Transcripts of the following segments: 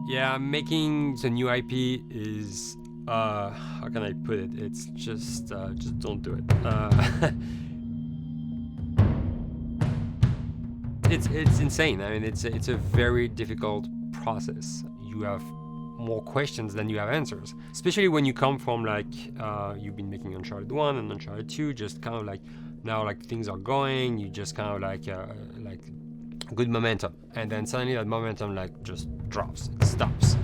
Yeah, making the new IP is, how can I put it? It's just don't do it. It's insane. I mean, it's a very difficult process. You have more questions than you have answers, especially when you come from you've been making Uncharted 1 and Uncharted 2, just kind of like now like things are going, you just kind of like good momentum, and then suddenly that momentum like just drops, it stops.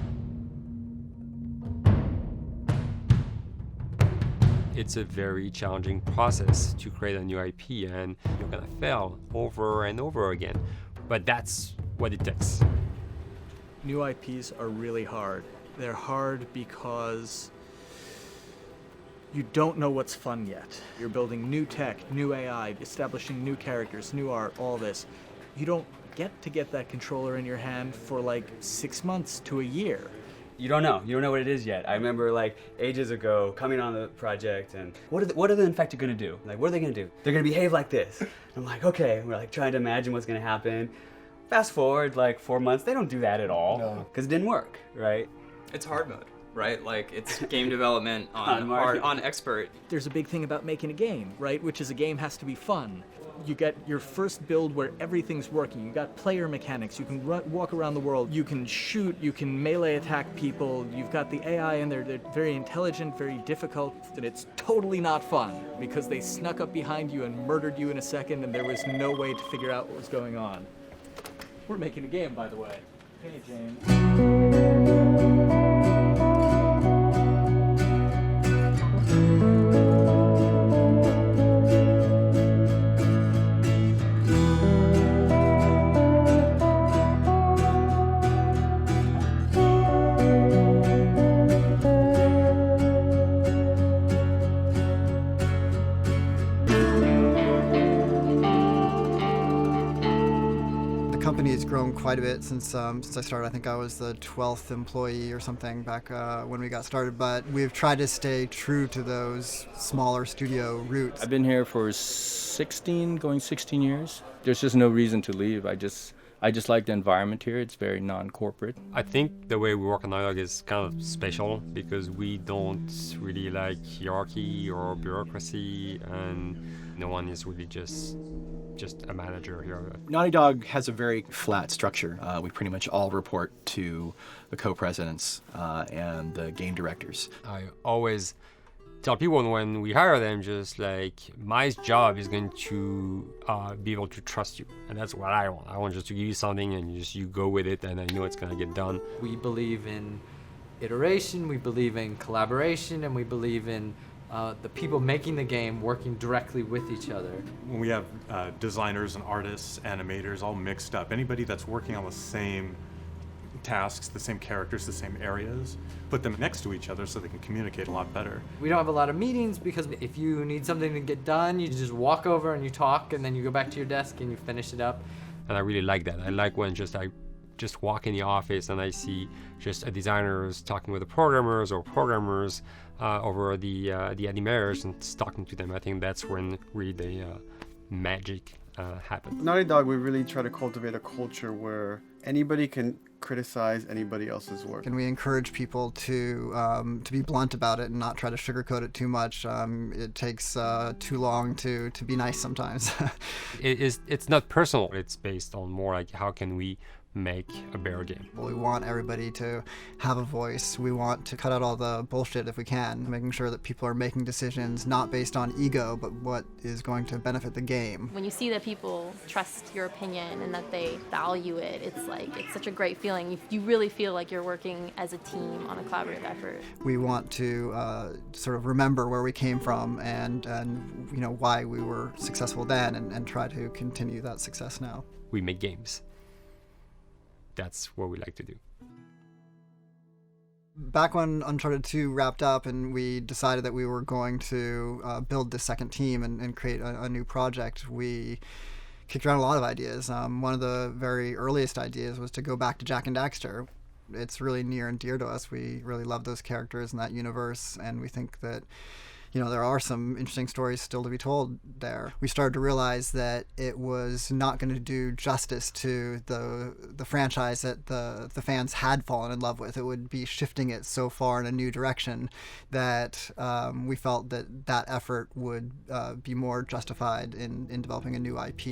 It's a very challenging process to create a new IP, and you're gonna fail over and over again, but that's what it takes. New IPs are really hard. They're hard because you don't know what's fun yet. You're building new tech, new AI, establishing new characters, new art, all this. You don't get that controller in your hand for like 6 months to a year. You don't know what it is yet. I remember like ages ago coming on the project and what are the infected gonna do? Like, what are they gonna do? They're gonna behave like this. I'm like, okay, we're like trying to imagine what's gonna happen. Fast forward like 4 months, they don't do that at all because it didn't work, right? It's hard mode, right? Like it's game development on expert. There's a big thing about making a game, right? Which is a game has to be fun. You get your first build where everything's working. You got player mechanics. You can walk around the world. You can shoot. You can melee attack people. You've got the AI in there. They're very intelligent, very difficult, and it's totally not fun because they snuck up behind you and murdered you in a second, and there was no way to figure out what was going on. We're making a game, by the way. Hey, James. The company has grown quite a bit since I started. I think I was the 12th employee or something back when we got started, but we've tried to stay true to those smaller studio roots. I've been here for 16 years. There's just no reason to leave. I just like the environment here. It's very non-corporate. I think the way we work on Naughty Dog is kind of special because we don't really like hierarchy or bureaucracy, and no one is really just a manager here. Naughty Dog has a very flat structure. We pretty much all report to the co-presidents and the game directors. I always tell people when we hire them, just like, my job is going to be able to trust you, and that's what I want. I want just to give you something and you go with it, and I know it's going to get done. We believe in iteration, we believe in collaboration, and we believe in the people making the game working directly with each other. When we have designers and artists, animators all mixed up, anybody that's working on the same tasks, the same characters, the same areas, put them next to each other so they can communicate a lot better. We don't have a lot of meetings because if you need something to get done, you just walk over and you talk, and then you go back to your desk and you finish it up. And I really like that. I like when I just walk in the office and I see just designers talking with the programmers or programmers over the animators and talking to them. I think that's when really the magic happens. Naughty Dog, we really try to cultivate a culture where anybody can criticize anybody else's work. And we encourage people to be blunt about it and not try to sugarcoat it too much. It takes too long to be nice sometimes. It's not personal. It's based on more like how can we make a better game. We want everybody to have a voice. We want to cut out all the bullshit if we can, making sure that people are making decisions not based on ego, but what is going to benefit the game. When you see that people trust your opinion and that they value it, it's such a great feeling. You really feel like you're working as a team on a collaborative effort. We want to sort of remember where we came from and you know why we were successful then, and try to continue that success now. We make games. That's what we like to do. Back when Uncharted 2 wrapped up and we decided that we were going to build the second team and create a new project, we kicked around a lot of ideas. One of the very earliest ideas was to go back to Jak and Daxter. It's really near and dear to us. We really love those characters in that universe, and we think that there are some interesting stories still to be told there. We started to realize that it was not going to do justice to the franchise that the fans had fallen in love with. It would be shifting it so far in a new direction that we felt that effort would be more justified in developing a new IP.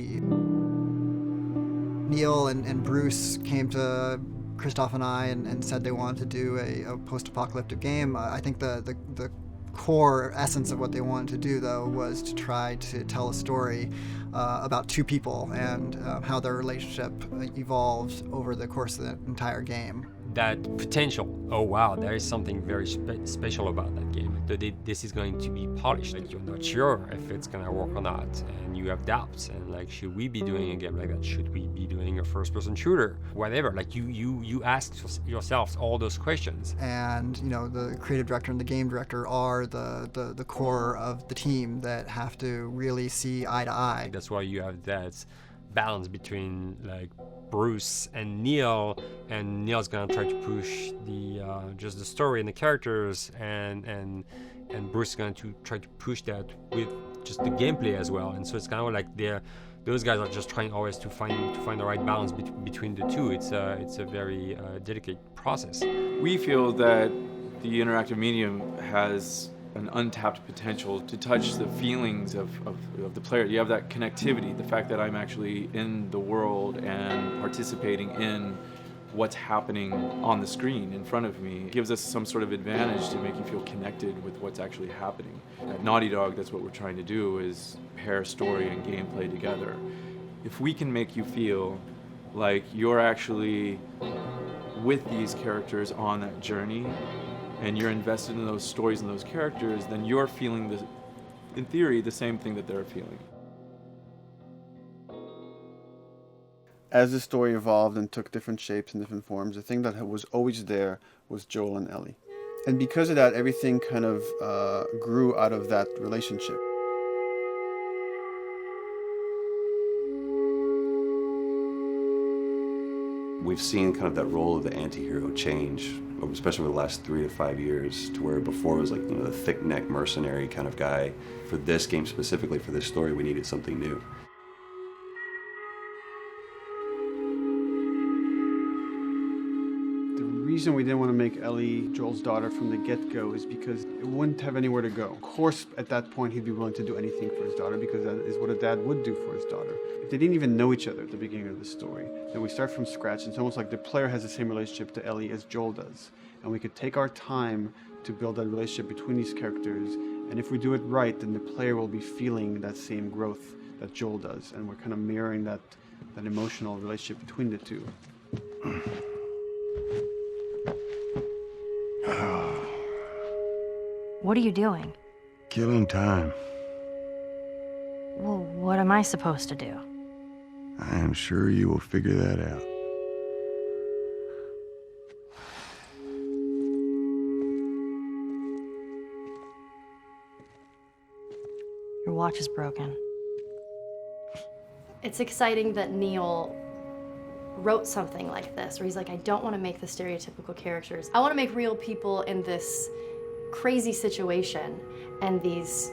Neil and Bruce came to Christoph and I and said they wanted to do a post-apocalyptic game. I think the core essence of what they wanted to do, though, was to try to tell a story about two people and how their relationship evolved over the course of the entire game. That potential, oh wow, there is something very special about that game. This is going to be polished. Like, you're not sure if it's gonna work or not, and you have doubts. And like, should we be doing a game like that? Should we be doing a first-person shooter? Whatever. Like, you ask yourselves all those questions. And the creative director and the game director are the core of the team that have to really see eye to eye. That's why you have that balance between like Bruce and Neil's gonna try to push just the story and the characters, and Bruce is going to try to push that with just the gameplay as well. And so it's kind of like those guys are just trying always to find the right balance between the two. It's a very dedicated process. We feel that the interactive medium has an untapped potential to touch the feelings of the player. You have that connectivity, the fact that I'm actually in the world and participating in what's happening on the screen in front of me gives us some sort of advantage to make you feel connected with what's actually happening. At Naughty Dog, that's what we're trying to do, is pair story and gameplay together. If we can make you feel like you're actually with these characters on that journey, and you're invested in those stories and those characters, then you're feeling, in theory, the same thing that they're feeling. As the story evolved and took different shapes and different forms, the thing that was always there was Joel and Ellie. And because of that, everything kind of grew out of that relationship. We've seen kind of that role of the anti-hero change, especially over the last 3 to 5 years, to where before it was like, the thick-neck mercenary kind of guy. For this game specifically, for this story, we needed something new. The reason we didn't want to make Ellie Joel's daughter from the get-go is because it wouldn't have anywhere to go. Of course, at that point, he'd be willing to do anything for his daughter because that is what a dad would do for his daughter. They didn't even know each other at the beginning of the story. Then we start from scratch, and it's almost like the player has the same relationship to Ellie as Joel does. And we could take our time to build that relationship between these characters, and if we do it right, then the player will be feeling that same growth that Joel does, and we're kind of mirroring that emotional relationship between the two. What are you doing? Killing time. Well, what am I supposed to do? I am sure you will figure that out. Your watch is broken. It's exciting that Neil wrote something like this, where he's like, I don't want to make the stereotypical characters. I want to make real people in this crazy situation and these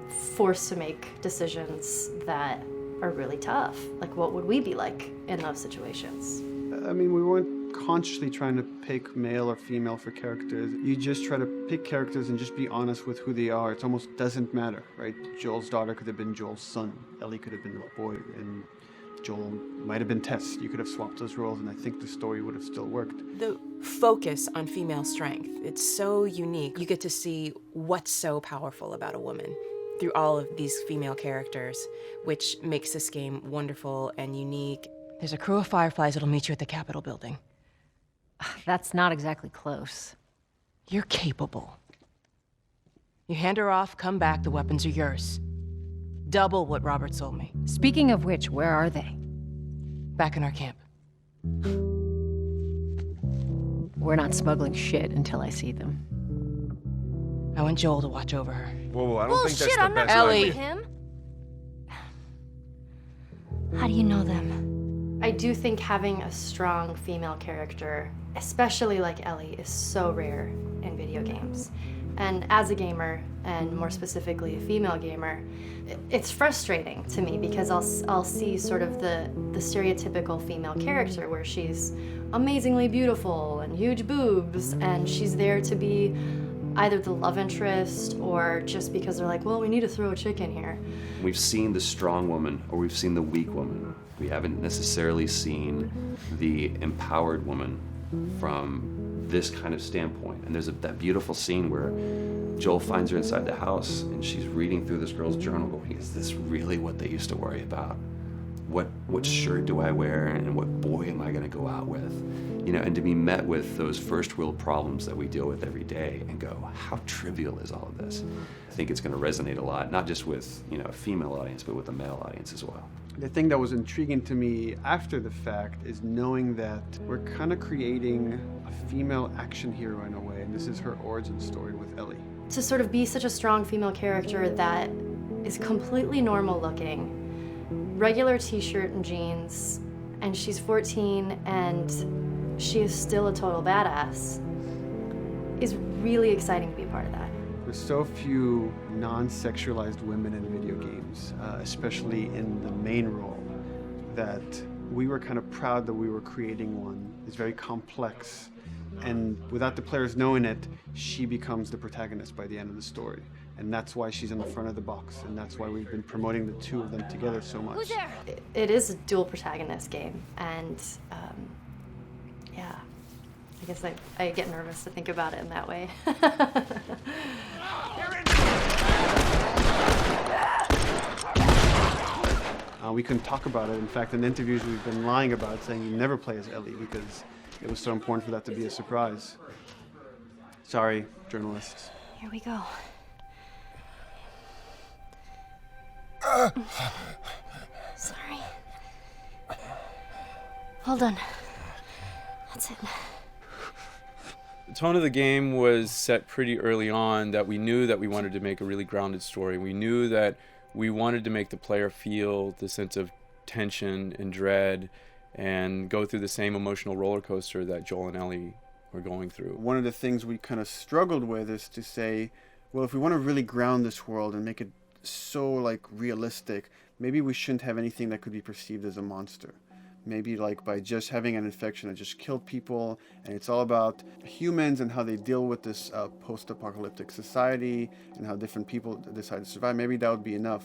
forced to make decisions that are really tough. Like, what would we be like in those situations? I mean, we weren't consciously trying to pick male or female for characters. You just try to pick characters and just be honest with who they are. It almost doesn't matter, right? Joel's daughter could have been Joel's son. Ellie could have been a boy, and Joel might have been Tess. You could have swapped those roles, and I think the story would have still worked. The focus on female strength, it's so unique. You get to see what's so powerful about a woman through all of these female characters, which makes this game wonderful and unique. There's a crew of Fireflies that'll meet you at the Capitol building. That's not exactly close. You're capable. You hand her off, come back, the weapons are yours. Double what Robert sold me. Speaking of which, where are they? Back in our camp. We're not smuggling shit until I see them. I want Joel to watch over her. Whoa, I don't think that's the I'm not best going Ellie. with him. How do you know them? I do think having a strong female character, especially like Ellie, is so rare in video games. And as a gamer, and more specifically a female gamer, it's frustrating to me because I'll see sort of the stereotypical female character where she's amazingly beautiful and huge boobs, and she's there to be either the love interest or just because they're like, well, we need to throw a chick in here. We've seen the strong woman or we've seen the weak woman. We haven't necessarily seen the empowered woman from this kind of standpoint. And there's that beautiful scene where Joel finds her inside the house and she's reading through this girl's journal going, is this really what they used to worry about? What shirt do I wear and what boy am I gonna go out with? You know, and to be met with those first world problems that we deal with every day and go, how trivial is all of this? I think it's gonna resonate a lot, not just with, you know, a female audience, but with a male audience as well. The thing that was intriguing to me after the fact is knowing that we're kind of creating a female action hero in a way, and this is her origin story with Ellie. To sort of be such a strong female character that is completely normal looking, regular t-shirt and jeans, and she's 14 and she is still a total badass, is really exciting to be a part of that. There's so few non-sexualized women in video games, especially in the main role, that we were kind of proud that we were creating one. It's very complex, and without the players knowing it, she becomes the protagonist by the end of the story. And that's why she's in the front of the box, and that's why we've been promoting the two of them together so much. Who's there? It is a dual protagonist game, and yeah, I guess I get nervous to think about it in that way. We couldn't talk about it. In fact, in interviews we've been lying about it, saying you never play as Ellie because it was so important for that to be a surprise. Sorry, journalists. Here we go. Sorry. Hold on. That's it. The tone of the game was set pretty early on that we knew that we wanted to make a really grounded story. We knew that we wanted to make the player feel the sense of tension and dread and go through the same emotional roller coaster that Joel and Ellie were going through. One of the things we kind of struggled with is to say, well, if we want to really ground this world and make it so like realistic, maybe we shouldn't have anything that could be perceived as a monster. Maybe like by just having an infection that just killed people, and it's all about humans and how they deal with this post-apocalyptic society and how different people decide to survive. Maybe that would be enough.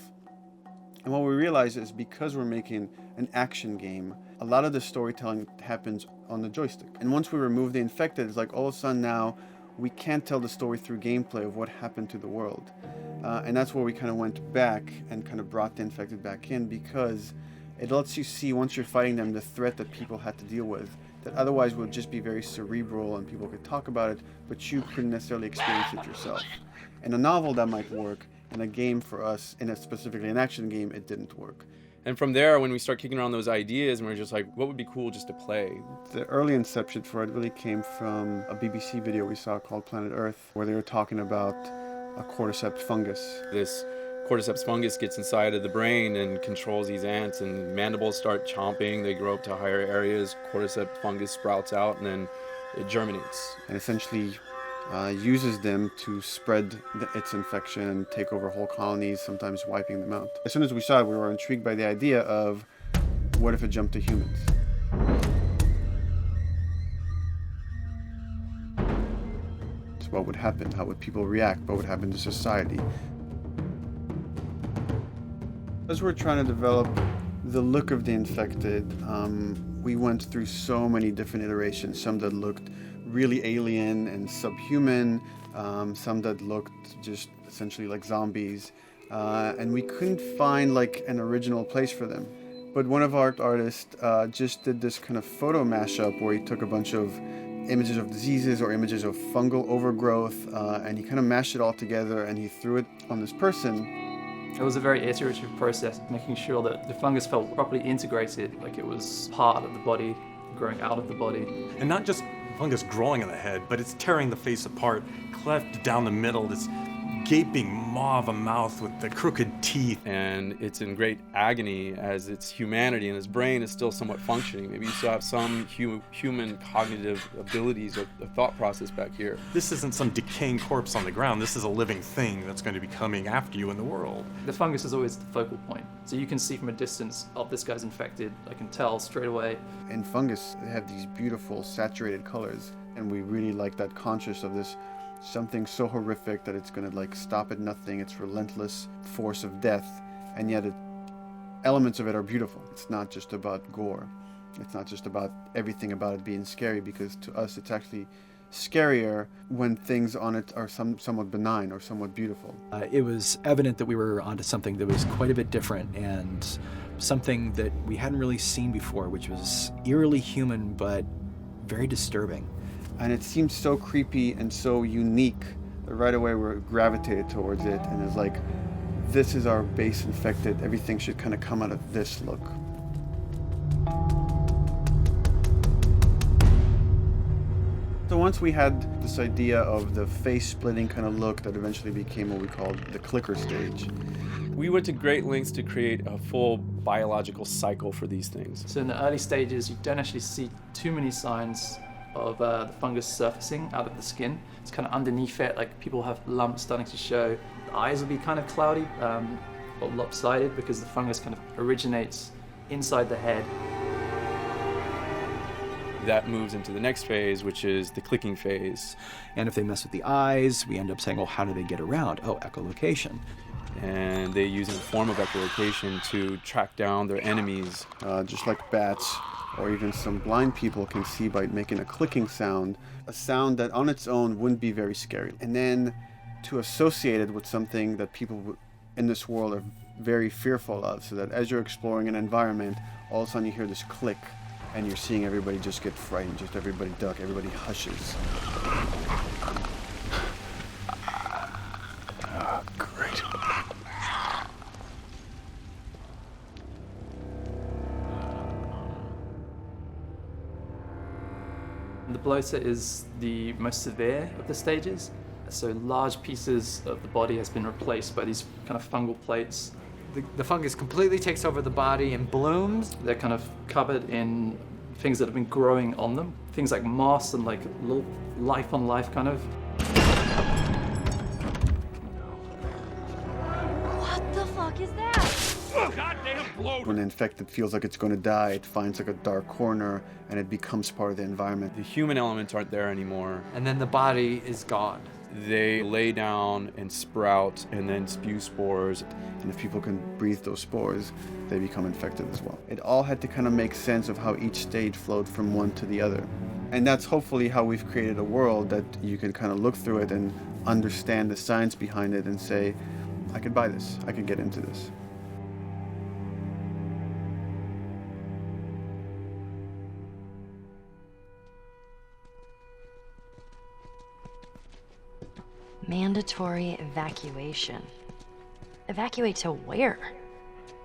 And what we realize is because we're making an action game, a lot of the storytelling happens on the joystick. And once we remove the infected, it's like all of a sudden now we can't tell the story through gameplay of what happened to the world. And that's where we kind of went back and kind of brought the infected back in, because it lets you see, once you're fighting them, the threat that people had to deal with, that otherwise would just be very cerebral and people could talk about it, but you couldn't necessarily experience it yourself. In a novel, that might work. In a game for us, specifically an action game, it didn't work. And from there, when we start kicking around those ideas, and we're just like, what would be cool just to play? The early inception for it really came from a BBC video we saw called Planet Earth, where they were talking about a cordyceps fungus. This cordyceps fungus gets inside of the brain and controls these ants, and mandibles start chomping, they grow up to higher areas, cordyceps fungus sprouts out, and then it germinates. And essentially uses them to spread its infection and take over whole colonies, sometimes wiping them out. As soon as we saw it, we were intrigued by the idea of, what if it jumped to humans? So what would happen? How would people react? What would happen to society? As we're trying to develop the look of the infected, we went through so many different iterations, some that looked really alien and subhuman, some that looked just essentially like zombies, and we couldn't find like an original place for them. But one of our artists just did this kind of photo mashup where he took a bunch of images of diseases or images of fungal overgrowth, and he kind of mashed it all together and he threw it on this person. It was a very iterative process, making sure that the fungus felt properly integrated, like it was part of the body, growing out of the body. And not just fungus growing in the head, but it's tearing the face apart, cleft down the middle, this gaping maw of a mouth with the crooked teeth. And it's in great agony as its humanity and its brain is still somewhat functioning. Maybe you still have some human cognitive abilities or thought process back here. This isn't some decaying corpse on the ground. This is a living thing that's going to be coming after you in the world. The fungus is always the focal point. So you can see from a distance, oh, this guy's infected. I can tell straight away. In fungus, they have these beautiful saturated colors, and we really like that conscious of this something so horrific that it's going to like stop at nothing. It's relentless force of death, and yet elements of it are beautiful. It's not just about gore. It's not just about everything about it being scary, because to us it's actually scarier when things on it are somewhat benign or somewhat beautiful. It was evident that we were onto something that was quite a bit different and something that we hadn't really seen before, which was eerily human but very disturbing. And it seemed so creepy and so unique that right away we gravitated towards it, and it's like, this is our base infected. Everything should kind of come out of this look. So once we had this idea of the face-splitting kind of look that eventually became what we called the clicker stage. We went to great lengths to create a full biological cycle for these things. So in the early stages, you don't actually see too many signs of the fungus surfacing out of the skin. It's kind of underneath it, like people have lumps starting to show. The eyes will be kind of cloudy or lopsided because the fungus kind of originates inside the head. That moves into the next phase, which is the clicking phase. And if they mess with the eyes, we end up saying, well, how do they get around? Oh, echolocation. And they use a form of echolocation to track down their enemies. Just like bats, or even some blind people can see by making a clicking sound, a sound that on its own wouldn't be very scary. And then to associate it with something that people in this world are very fearful of, so that as you're exploring an environment, all of a sudden you hear this click, and you're seeing everybody just get frightened, just everybody duck, everybody hushes. Oh, great. The bloater is the most severe of the stages. So large pieces of the body has been replaced by these kind of fungal plates. The fungus completely takes over the body and blooms. They're kind of covered in things that have been growing on them. Things like moss and like little life on life kind of. What the fuck is that? Oh, goddamn bloater! When the infected feels like it's going to die, it finds like a dark corner and it becomes part of the environment. The human elements aren't there anymore. And then the body is gone. They lay down and sprout and then spew spores. And if people can breathe those spores, they become infected as well. It all had to kind of make sense of how each stage flowed from one to the other. And that's hopefully how we've created a world that you can kind of look through it and understand the science behind it and say, I could buy this, I could get into this. Mandatory evacuation. Evacuate to where?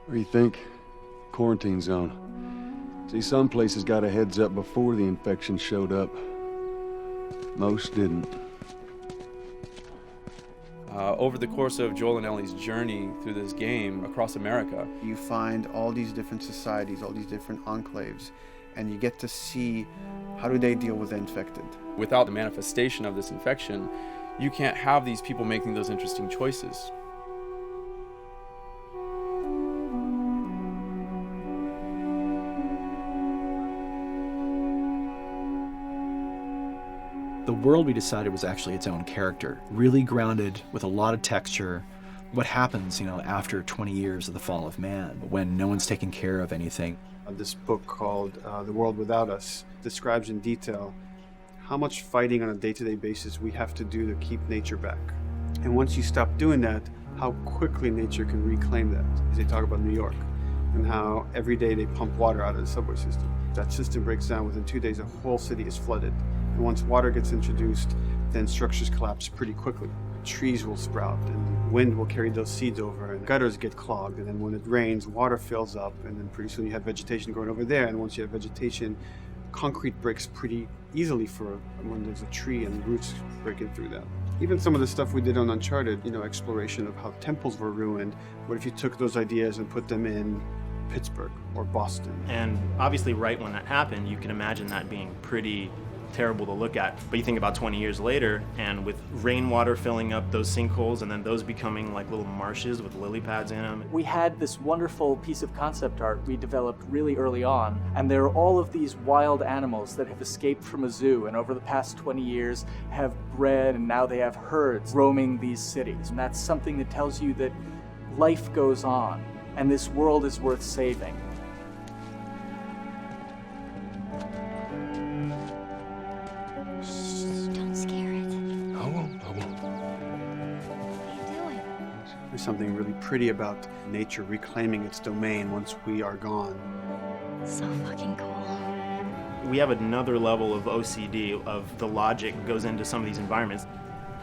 What do you think? Quarantine zone. See, some places got a heads up before the infection showed up. Most didn't. Over the course of Joel and Ellie's journey through this game across America, you find all these different societies, all these different enclaves, and you get to see how do they deal with the infected. Without the manifestation of this infection, you can't have these people making those interesting choices. The world we decided was actually its own character, really grounded with a lot of texture. What happens, after 20 years of the fall of man, when no one's taking care of anything. This book called The World Without Us describes in detail how much fighting on a day-to-day basis we have to do to keep nature back. And once you stop doing that, how quickly nature can reclaim that. As they talk about New York and how every day they pump water out of the subway system. That system breaks down within 2 days, the whole city is flooded. And once water gets introduced, then structures collapse pretty quickly. Trees will sprout and wind will carry those seeds over and gutters get clogged. And then when it rains, water fills up and then pretty soon you have vegetation growing over there. And once you have vegetation, concrete breaks pretty easily for when there's a tree and roots breaking through that. Even some of the stuff we did on Uncharted, you know, exploration of how temples were ruined. What if you took those ideas and put them in Pittsburgh or Boston? And obviously right when that happened, you can imagine that being pretty terrible to look at. But you think about 20 years later, and with rainwater filling up those sinkholes and then those becoming like little marshes with lily pads in them. We had this wonderful piece of concept art we developed really early on, and there are all of these wild animals that have escaped from a zoo and over the past 20 years have bred, and now they have herds roaming these cities. And that's something that tells you that life goes on and this world is worth saving. Don't scare it. I won't. There's something really pretty about nature reclaiming its domain once we are gone. So fucking cool. We have another level of OCD, of the logic goes into some of these environments.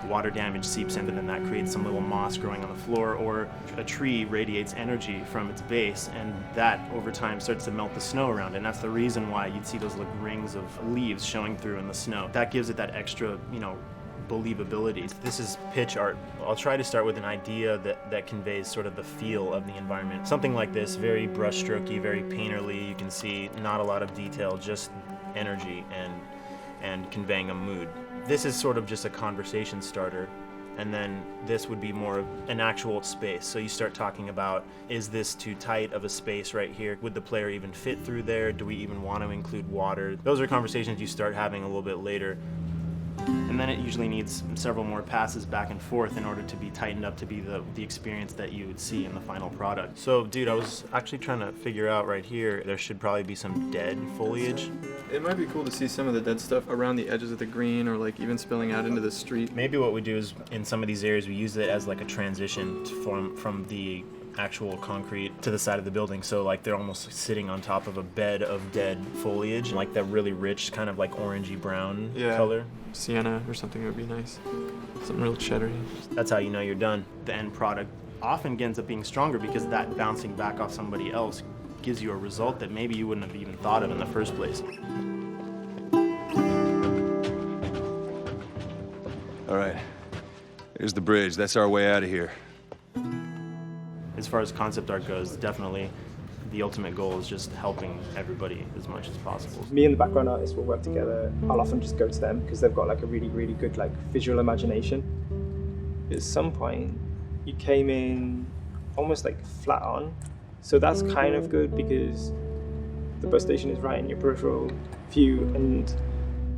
Water damage seeps in, and then that creates some little moss growing on the floor, or a tree radiates energy from its base, and that over time starts to melt the snow around it. And that's the reason why you'd see those like rings of leaves showing through in the snow. That gives it that extra, you know, believability. This is pitch art. I'll try to start with an idea that conveys sort of the feel of the environment. Something like this, very brushstrokey, very painterly. You can see not a lot of detail, just energy and conveying a mood. This is sort of just a conversation starter, and then this would be more of an actual space. So you start talking about, is this too tight of a space right here? Would the player even fit through there? Do we even want to include water? Those are conversations you start having a little bit later. And then it usually needs several more passes back and forth in order to be tightened up to be the experience that you would see in the final product. So, dude, I was actually trying to figure out right here, there should probably be some dead foliage. It might be cool to see some of the dead stuff around the edges of the green, or like even spilling out into the street. Maybe what we do is, in some of these areas, we use it as like a transition from the actual concrete to the side of the building. So like they're almost sitting on top of a bed of dead foliage, like that really rich kind of like orangey brown color. Sienna or something would be nice. Something real cheddary. That's how you know you're done. The end product often ends up being stronger because that bouncing back off somebody else gives you a result that maybe you wouldn't have even thought of in the first place. All right, here's the bridge. That's our way out of here. As far as concept art goes, definitely the ultimate goal is just helping everybody as much as possible. Me and the background artist will work together. I'll often just go to them because they've got like a really, really good like visual imagination. At some point, you came in almost like flat on. So that's kind of good because the bus station is right in your peripheral view, and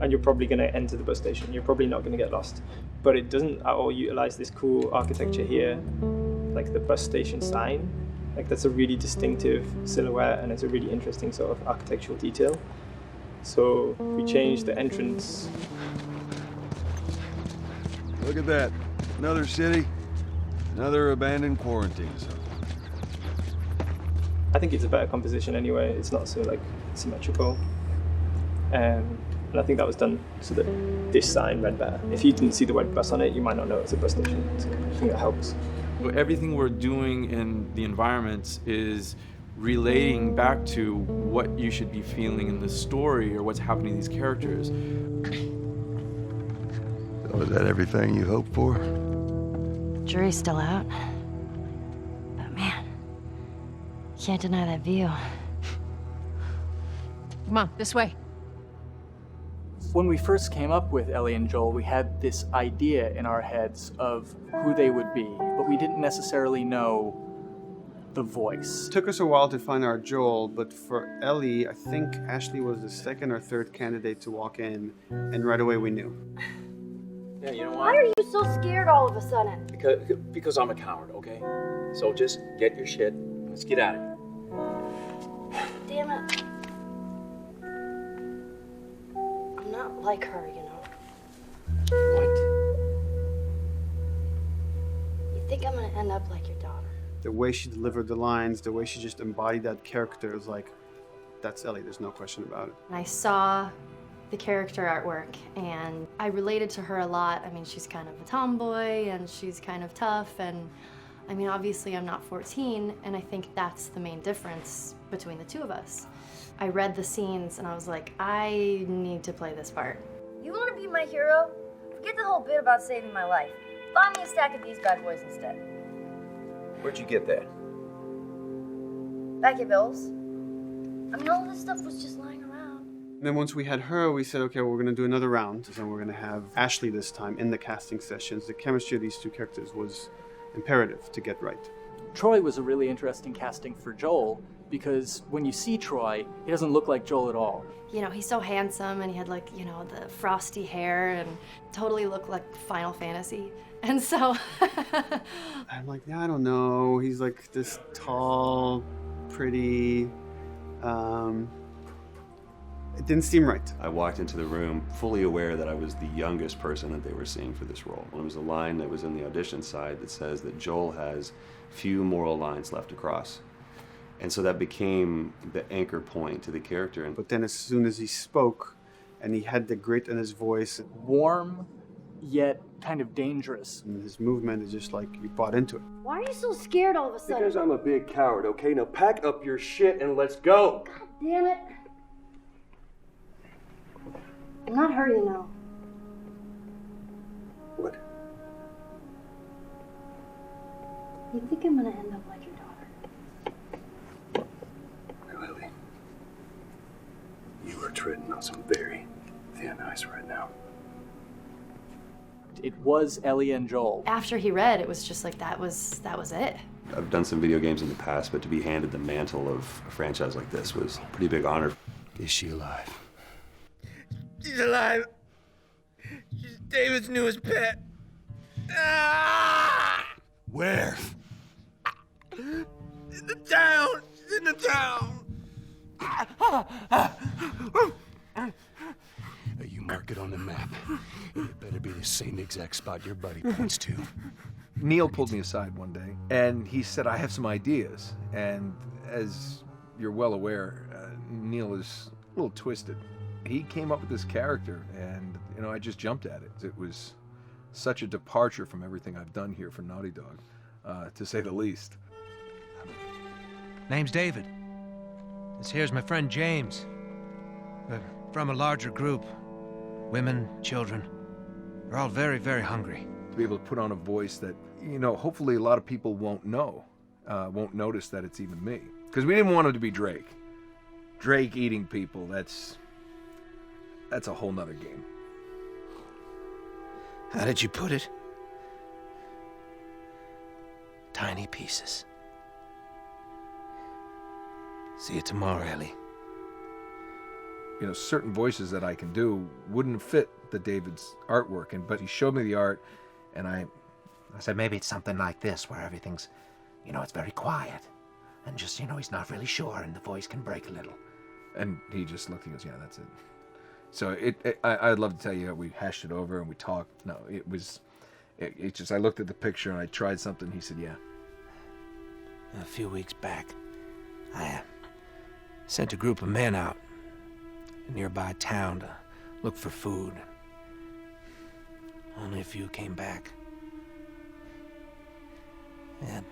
you're probably going to enter the bus station. You're probably not going to get lost. But it doesn't at all utilize this cool architecture here, like the bus station sign. Like that's a really distinctive silhouette, and it's a really interesting sort of architectural detail. So we changed the entrance. Look at that. Another city, another abandoned quarantine zone. I think it's a better composition anyway. It's not so like symmetrical. And I think that was done so that this sign read better. If you didn't see the word bus on it, you might not know it's a bus station. So I think that helps. Everything we're doing in the environments is relating back to what you should be feeling in the story or what's happening to these characters. So is that everything you hoped for? Jury's still out. But man, can't deny that view. Come on, this way. When we first came up with Ellie and Joel, we had this idea in our heads of who they would be, but we didn't necessarily know the voice. It took us a while to find our Joel, but for Ellie, I think Ashley was the second or third candidate to walk in, and right away we knew. Yeah, you know Why are you so scared all of a sudden? Because I'm a coward, okay? So just get your shit and let's get out of here. Damn it. I'm not like her, you know. What? You think I'm gonna end up like your daughter? The way she delivered the lines, the way she just embodied that character, is like, that's Ellie, there's no question about it. I saw the character artwork and I related to her a lot. I mean, she's kind of a tomboy and she's kind of tough, and I mean, obviously I'm not 14, and I think that's the main difference between the two of us. I read the scenes and I was like, I need to play this part. You want to be my hero? Forget the whole bit about saving my life. Find me a stack of these bad boys instead. Where'd you get that? Back at Bill's. I mean, all this stuff was just lying around. And then once we had her, we said, okay, well, we're going to do another round. And we're going to have Ashley this time in the casting sessions. The chemistry of these two characters was imperative to get right. Troy was a really interesting casting for Joel because when you see Troy, he doesn't look like Joel at all. You know, he's so handsome and he had like, you know, the frosty hair and totally looked like Final Fantasy. And so I'm like, yeah, I don't know. He's like this tall, pretty. It didn't seem right. I walked into the room fully aware that I was the youngest person that they were seeing for this role. There was a line that was in the audition side that says that Joel has few moral lines left to cross. And so that became the anchor point to the character. But then as soon as he spoke and he had the grit in his voice, warm, yet kind of dangerous. And his movement is just like you bought into it. Why are you so scared all of a sudden? Because I'm a big coward, okay? Now pack up your shit and let's go. God damn it. I'm not her, you know. What? You think I'm gonna end up like your daughter? Lily, you are treading on some very thin ice right now. It was Ellie and Joel. after he read, it was just like that was it. I've done some video games in the past, but to be handed the mantle of a franchise like this was a pretty big honor. Is she alive? She's alive. She's David's newest pet. Ah! Where? In the town. She's in the town. You mark it on the map. It better be the same exact spot your buddy points to. Neil pulled me aside one day, and he said, I have some ideas. And as you're well aware, Neil is a little twisted. He came up with this character, and, you know, I just jumped at it. It was such a departure from everything I've done here for Naughty Dog, to say the least. Name's David. This here's my friend James. We're from a larger group. Women, children. We're all very, very hungry. To be able to put on a voice that, you know, hopefully a lot of people won't know, won't notice that it's even me. Because we didn't want it to be Drake. Drake eating people, that's a whole nother game. How did you put it? Tiny pieces. See you tomorrow, Ellie. You know, certain voices that I can do wouldn't fit the David's artwork, but he showed me the art, and I said maybe it's something like this, where everything's, you know, it's very quiet. And just, you know, he's not really sure, and the voice can break a little. And he just looked and goes, yeah, that's it. So I'd love to tell you how we hashed it over and we talked. No, it just, I looked at the picture and I tried something. He said, yeah. A few weeks back, I sent a group of men out a nearby town to look for food. Only a few came back. And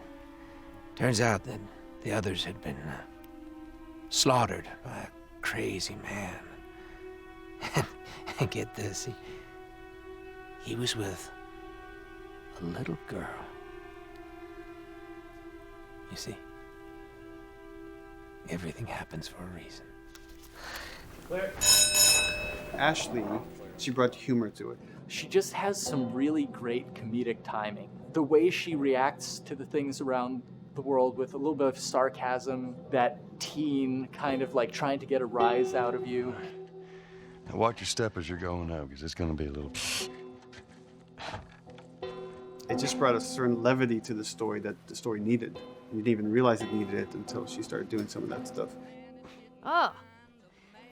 turns out that the others had been slaughtered by a crazy man. And get this, he was with a little girl. You see, everything happens for a reason. Claire. Ashley, she brought humor to it. She just has some really great comedic timing. The way she reacts to the things around the world with a little bit of sarcasm, that teen kind of like trying to get a rise out of you. Now watch your step as you're going out, because it's going to be a little... It just brought a certain levity to the story that the story needed. You didn't even realize it needed it until she started doing some of that stuff. Oh,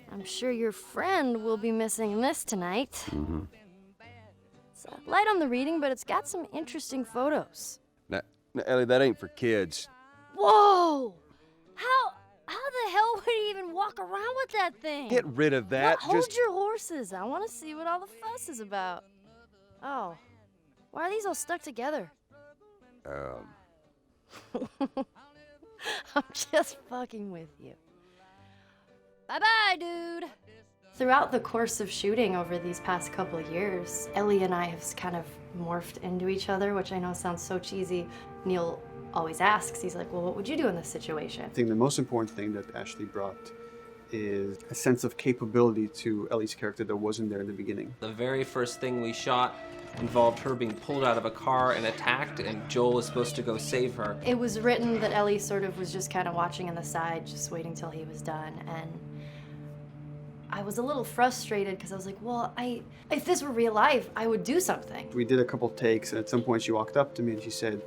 I'm sure your friend will be missing this tonight. Mm-hmm. It's light on the reading, but it's got some interesting photos. Now, Ellie, that ain't for kids. Whoa! How the hell would he even walk around with that thing? Get rid of that. Well, hold your horses. I want to see what all the fuss is about. Oh, why are these all stuck together? I'm just fucking with you. Bye-bye, dude. Throughout the course of shooting over these past couple of years, Ellie and I have kind of morphed into each other, which I know sounds so cheesy. Neil always asks, he's like, well, what would you do in this situation? I think the most important thing that Ashley brought is a sense of capability to Ellie's character that wasn't there in the beginning. The very first thing we shot involved her being pulled out of a car and attacked, and Joel was supposed to go save her. It was written that Ellie sort of was just kind of watching on the side, just waiting till he was done, and I was a little frustrated because I was like, well, if this were real life, I would do something. We did a couple takes, and at some point she walked up to me and she said,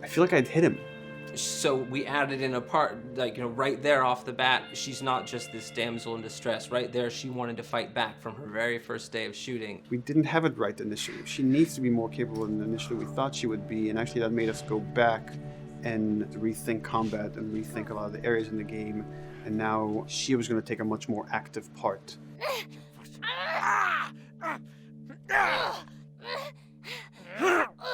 I feel like I'd hit him. So we added in a part, like, right there off the bat, she's not just this damsel in distress. Right there, she wanted to fight back from her very first day of shooting. We didn't have it right initially. She needs to be more capable than initially we thought she would be, and actually that made us go back and rethink combat and rethink a lot of the areas in the game. And now she was going to take a much more active part.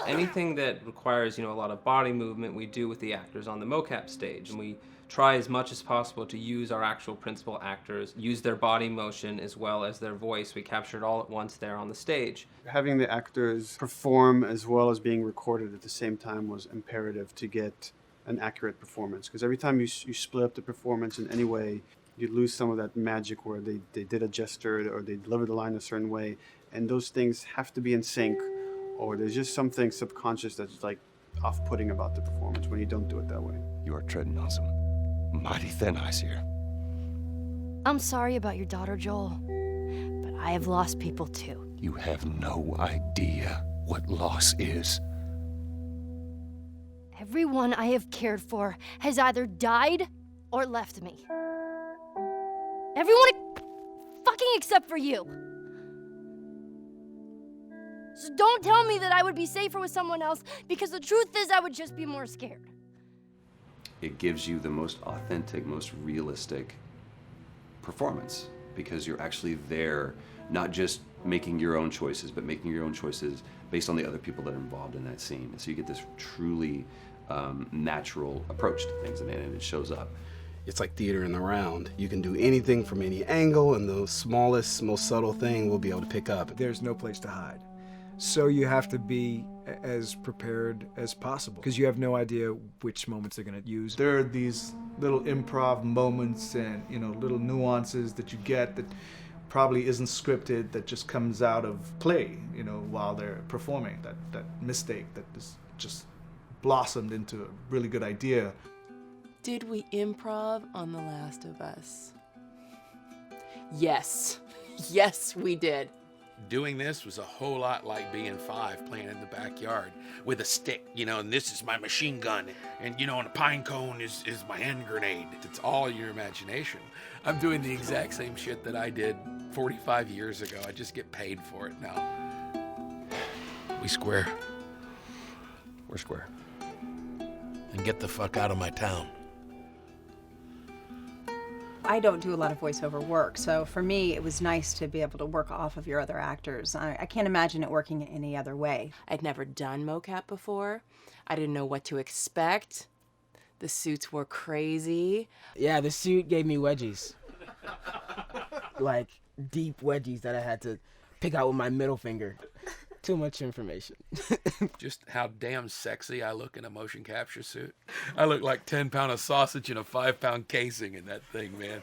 Anything that requires, a lot of body movement, we do with the actors on the mocap stage. And we try as much as possible to use our actual principal actors, use their body motion as well as their voice. We captured all at once there on the stage. Having the actors perform as well as being recorded at the same time was imperative to get an accurate performance, because every time you split up the performance in any way, you lose some of that magic where they did a gesture or they delivered the line a certain way, and those things have to be in sync, or there's just something subconscious that's like off-putting about the performance when you don't do it that way. You are treading on some mighty thin ice here. I'm sorry about your daughter, Joel, but I have lost people too. You have no idea what loss is. Everyone I have cared for has either died or left me. Everyone fucking except for you. So don't tell me that I would be safer with someone else, because the truth is I would just be more scared. It gives you the most authentic, most realistic performance, because you're actually there, not just making your own choices, but making your own choices based on the other people that are involved in that scene. So you get this truly natural approach to things, and it shows up. It's like theater in the round. You can do anything from any angle, and the smallest, most subtle thing we'll be able to pick up. There's no place to hide. So you have to be as prepared as possible, because you have no idea which moments they're going to use. There are these little improv moments and, little nuances that you get that probably isn't scripted, that just comes out of play, while they're performing. That mistake that is just blossomed into a really good idea. Did we improv on The Last of Us? Yes. Yes, we did. Doing this was a whole lot like being 5 playing in the backyard with a stick, and this is my machine gun, and and a pine cone is my hand grenade. It's all your imagination. I'm doing the exact same shit that I did 45 years ago. I just get paid for it now. We square. We're square. And get the fuck out of my town. I don't do a lot of voiceover work, so for me it was nice to be able to work off of your other actors. I can't imagine it working any other way. I'd never done mocap before. I didn't know what to expect. The suits were crazy. Yeah, the suit gave me wedgies. Like, deep wedgies that I had to pick out with my middle finger. Too much information. Just how damn sexy I look in a motion capture suit. I look like 10-pound of sausage in a 5-pound casing in that thing, man.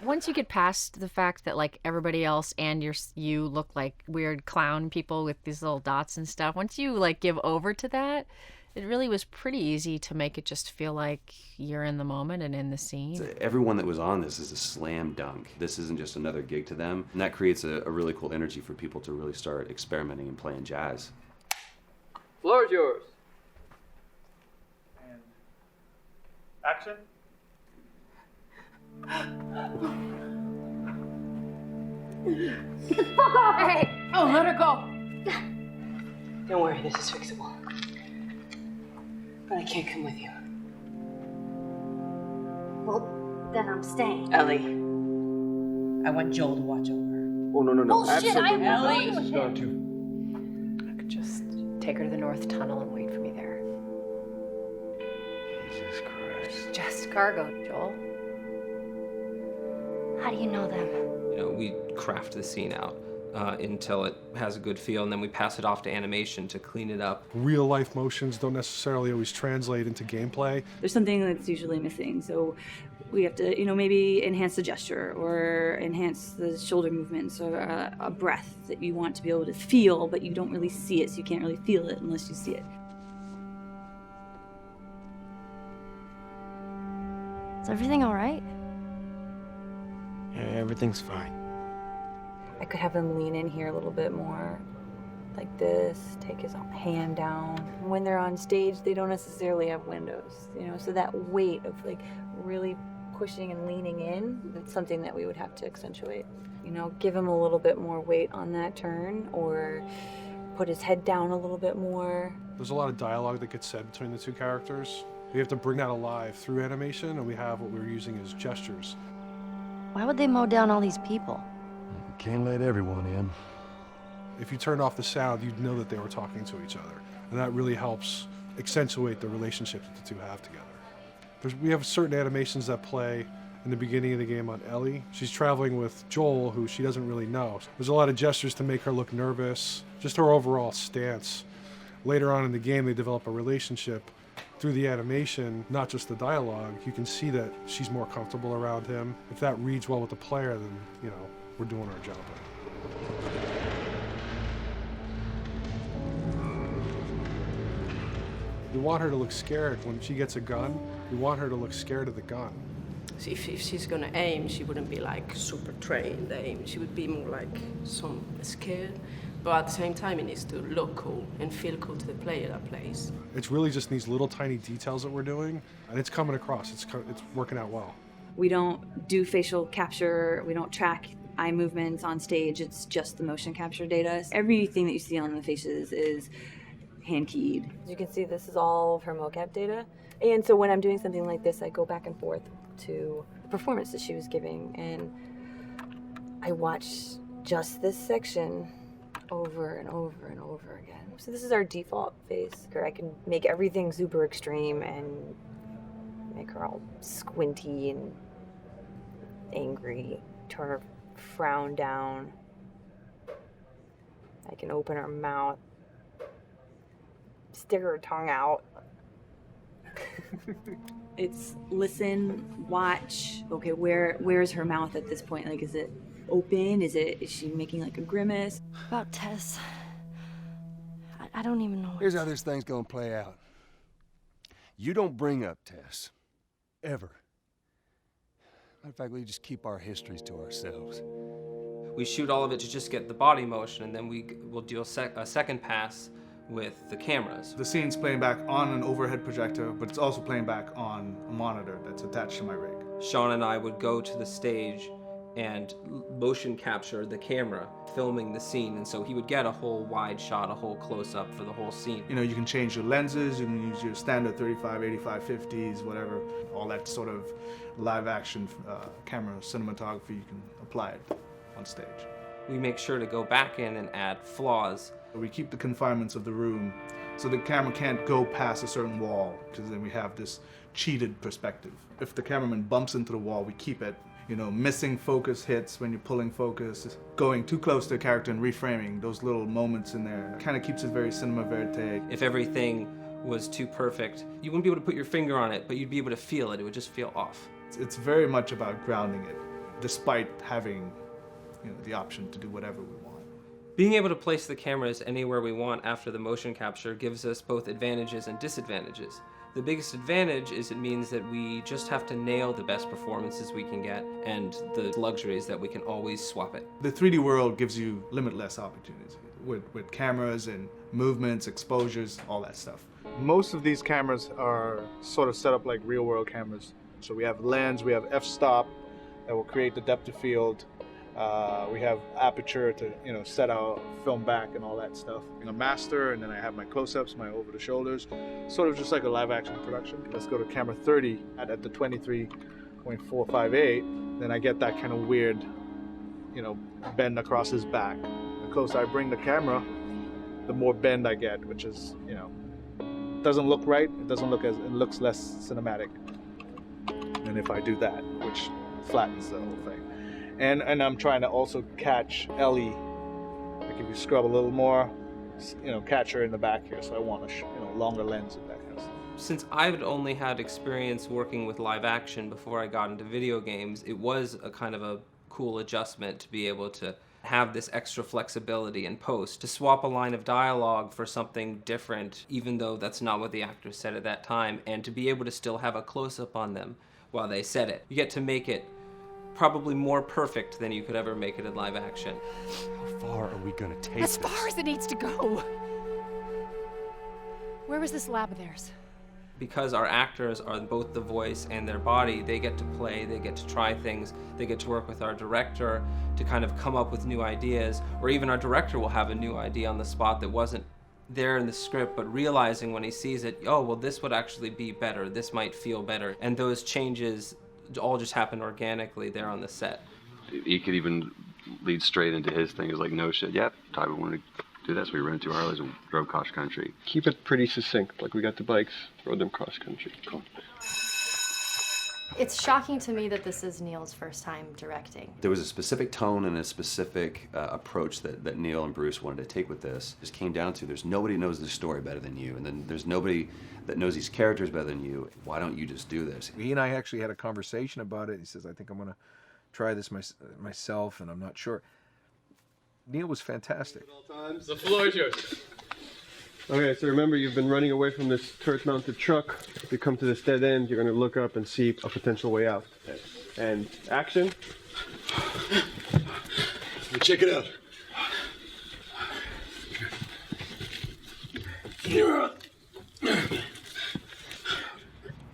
Once you get past the fact that like everybody else and you look like weird clown people with these little dots and stuff, once you like give over to that, it really was pretty easy to make it just feel like you're in the moment and in the scene. Everyone that was on this is a slam dunk. This isn't just another gig to them. And that creates a really cool energy for people to really start experimenting and playing jazz. Floor is yours. And action. Get the fuck off of me! Oh, let her go. Don't worry, this is fixable. But I can't come with you. Well, then I'm staying. Ellie, I want Joel to watch over her. Oh, no. Bullshit, I Ellie. won't go with him. I could just take her to the North Tunnel and wait for me there. Jesus Christ. Just cargo, Joel. How do you know them? You know, we craft the scene out until it has a good feel, and then we pass it off to animation to clean it up. Real life motions don't necessarily always translate into gameplay. There's something that's usually missing, so we have to, you know, maybe enhance the gesture or enhance the shoulder movements or a breath that you want to be able to feel, but you don't really see it, so you can't really feel it unless you see it. Is everything all right? Yeah, everything's fine. I could have him lean in here a little bit more, like this, take his hand down. When they're on stage, they don't necessarily have windows, you know, so that weight of like really pushing and leaning in, it's something that we would have to accentuate. You know, give him a little bit more weight on that turn, or put his head down a little bit more. There's a lot of dialogue that gets said between the two characters. We have to bring that alive through animation, and we have what we're using as gestures. Why would they mow down all these people? Can't let everyone in. If you turned off the sound, you'd know that they were talking to each other. And that really helps accentuate the relationship that the two have together. We have certain animations that play in the beginning of the game on Ellie. She's traveling with Joel, who she doesn't really know. There's a lot of gestures to make her look nervous, just her overall stance. Later on in the game, they develop a relationship through the animation, not just the dialogue. You can see that she's more comfortable around him. If that reads well with the player, then, you know, we're doing our job. We want her to look scared. When she gets a gun, we want her to look scared of the gun. So if she's gonna aim, she wouldn't be like super trained aim. She would be more like some scared. But at the same time, it needs to look cool and feel cool to the player that plays. It's really just these little tiny details that we're doing, and it's coming across. It's working out well. We don't do facial capture, we don't track eye movements on stage, it's just the motion capture data. Everything that you see on the faces is hand keyed. As you can see, this is all of her mocap data. And so when I'm doing something like this, I go back and forth to the performance that she was giving, and I watch just this section over and over and over again. So this is our default face. I can make everything super extreme and make her all squinty and angry, turn her frown down. I can open her mouth, stick her tongue out. It's listen, watch. Okay, where's her mouth at this point? Like, is it open? Is she making like a grimace? About Tess. I don't even know. Here's how this thing's gonna play out. You don't bring up Tess. Ever. Matter of fact, we just keep our histories to ourselves. We shoot all of it to just get the body motion, and then we'll do a second pass with the cameras. The scene's playing back on an overhead projector, but it's also playing back on a monitor that's attached to my rig. Sean and I would go to the stage and motion capture the camera filming the scene, and so he would get a whole wide shot, a whole close-up for the whole scene. You know, you can change your lenses, you can use your standard 35, 85, 50s, whatever, all that sort of live action camera cinematography, you can apply it on stage. We make sure to go back in and add flaws. We keep the confinements of the room so the camera can't go past a certain wall, because then we have this cheated perspective. If the cameraman bumps into the wall, we keep it. You know, missing focus hits when you're pulling focus, going too close to a character and reframing, those little moments in there kind of keeps it very cinema verite. If everything was too perfect, you wouldn't be able to put your finger on it, but you'd be able to feel it. It would just feel off. It's very much about grounding it, despite having, you know, the option to do whatever we want. Being able to place the cameras anywhere we want after the motion capture gives us both advantages and disadvantages. The biggest advantage is it means that we just have to nail the best performances we can get, and the luxury is that we can always swap it. The 3D world gives you limitless opportunities with cameras and movements, exposures, all that stuff. Most of these cameras are sort of set up like real world cameras. So we have lens, we have f-stop that will create the depth of field. We have aperture to, you know, set our film back and all that stuff. A master, and then I have my close-ups, my over the shoulders, sort of just like a live action production. Let's go to camera 30 at the 23.458. Then I get that kind of weird, you know, bend across his back. The closer I bring the camera, the more bend I get, which is, you know, doesn't look right. It doesn't look it looks less cinematic than if I do that, which flattens the whole thing. And I'm trying to also catch Ellie. Like if you scrub a little more, catch her in the back here. So I want a longer lens of that kind of stuff. Since I've only had experience working with live action before I got into video games, it was a kind of a cool adjustment to be able to have this extra flexibility in post, to swap a line of dialogue for something different, even though that's not what the actors said at that time, and to be able to still have a close-up on them while they said it. You get to make it probably more perfect than you could ever make it in live action. How far are we gonna take As far as it needs to go. Where was this lab of theirs? Because our actors are both the voice and their body, they get to play, they get to try things, they get to work with our director to kind of come up with new ideas, or even our director will have a new idea on the spot that wasn't there in the script, but realizing when he sees it, oh, well, this would actually be better, this might feel better. And those changes all just happen organically there on the set. He could even lead straight into his thing. It's like, no shit, yep, Tyler wanted to do that, so we rented 2 Harleys and drove cross country. Keep it pretty succinct, like we got the bikes, rode them cross country. Cool. It's shocking to me that this is Neil's first time directing. There was a specific tone and a specific approach that Neil and Bruce wanted to take with this. It just came down to there's nobody knows the story better than you, and then there's nobody that knows these characters better than you. Why don't you just do this? He and I actually had a conversation about it. He says, I think I'm going to try this myself, and I'm not sure. Neil was fantastic. The floor is yours. Okay, so remember, you've been running away from this turret-mounted truck. If you come to this dead end, you're going to look up and see a potential way out. And action. Check it out.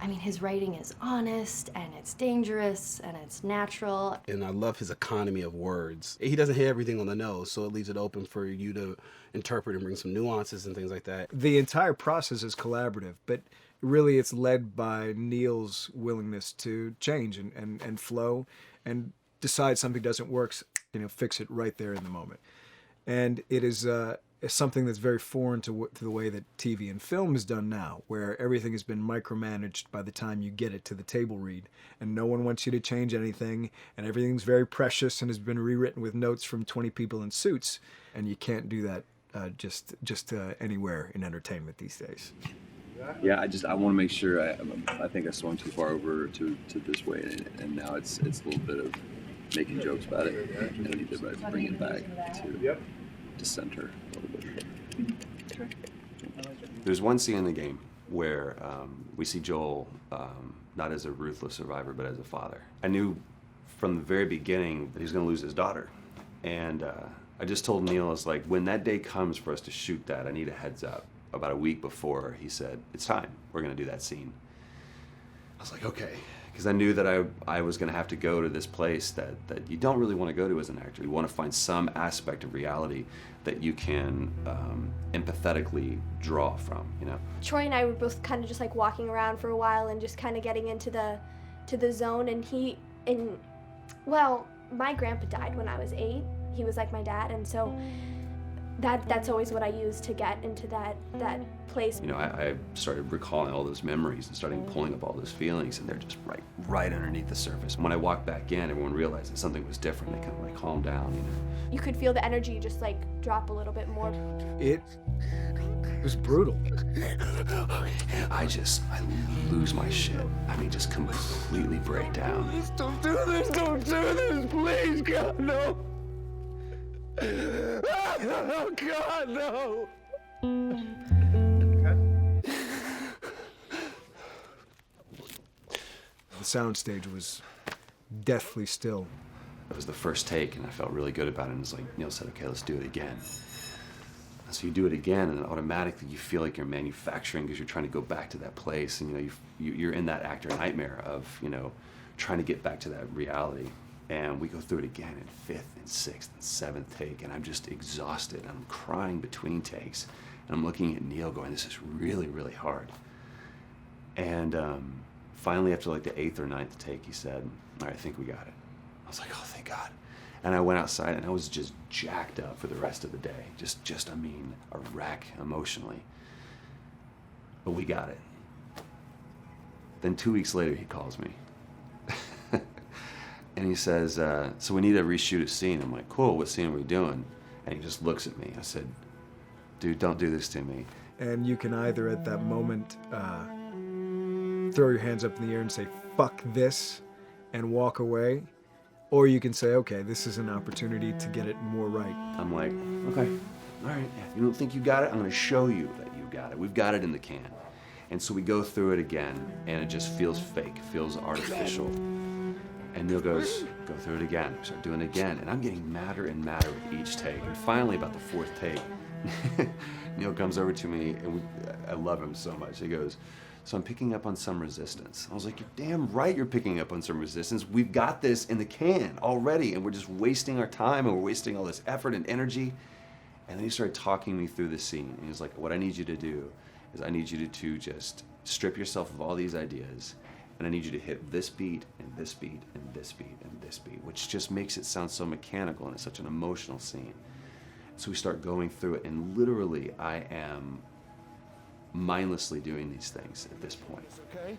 I mean, his writing is honest, and it's dangerous, and it's natural. And I love his economy of words. He doesn't hit everything on the nose, so it leaves it open for you to interpret and bring some nuances and things like that. The entire process is collaborative, but really it's led by Neil's willingness to change and flow and decide something doesn't work, fix it right there in the moment. And it is something that's very foreign to the way that TV and film is done now, where everything has been micromanaged by the time you get it to the table read, and no one wants you to change anything, and everything's very precious and has been rewritten with notes from 20 people in suits, and you can't do that just anywhere in entertainment these days. Yeah, I want to make sure. I think I swung too far over to this way, and now it's a little bit of making jokes about it, and I need to bring it back to center a little bit. There's one scene in the game where we see Joel not as a ruthless survivor, but as a father. I knew from the very beginning that he was going to lose his daughter, and I just told Neil, I was like, when that day comes for us to shoot that, I need a heads up. About a week before, he said, it's time, we're going to do that scene. I was like, okay, because I knew that I was going to have to go to this place that you don't really want to go to as an actor. You want to find some aspect of reality that you can empathetically draw from, Troy and I were both kind of just like walking around for a while and just kind of getting into the zone, and well, my grandpa died when I was 8. He was like my dad, and so that's always what I use to get into that place. I started recalling all those memories and starting pulling up all those feelings, and they're just right underneath the surface. When I walked back in, everyone realized that something was different. They kind of calmed down, You could feel the energy just drop a little bit more. It was brutal. I lose my shit. I mean, just completely break down. Please don't do this, please, God, no. Oh, God, no! The soundstage was deathly still. It was the first take, and I felt really good about it. And it's like Neil said, okay, let's do it again. And so you do it again, and automatically you feel like you're manufacturing because you're trying to go back to that place, and you're in that actor nightmare of trying to get back to that reality. And we go through it again in 5th and 6th and 7th take, and I'm just exhausted. I'm crying between takes, and I'm looking at Neil going, this is really, really hard. And finally, after the 8th or 9th take, he said, all right, I think we got it. I was like, oh, thank God. And I went outside, and I was just jacked up for the rest of the day. Just a wreck emotionally. But we got it. Then 2 weeks later, he calls me. And he says, so we need to reshoot a scene. I'm like, cool, what scene are we doing? And he just looks at me. I said, dude, don't do this to me. And you can either at that moment throw your hands up in the air and say, fuck this, and walk away. Or you can say, okay, this is an opportunity to get it more right. I'm like, okay, all right, yeah, you don't think you got it? I'm gonna show you that you got it. We've got it in the can. And so we go through it again, and it just feels fake, feels artificial. And Neil goes, go through it again. We start doing it again, and I'm getting madder and madder with each take. And finally, about the fourth take, Neil comes over to me, and I love him so much. He goes, so I'm picking up on some resistance. I was like, you're damn right you're picking up on some resistance. We've got this in the can already, and we're just wasting our time, and we're wasting all this effort and energy. And then he started talking me through the scene. And he was like, what I need you to do is I need you to just strip yourself of all these ideas, and I need you to hit this beat, and this beat, and this beat, and this beat, which just makes it sound so mechanical, and it's such an emotional scene. So we start going through it, and literally I am mindlessly doing these things at this point. Okay?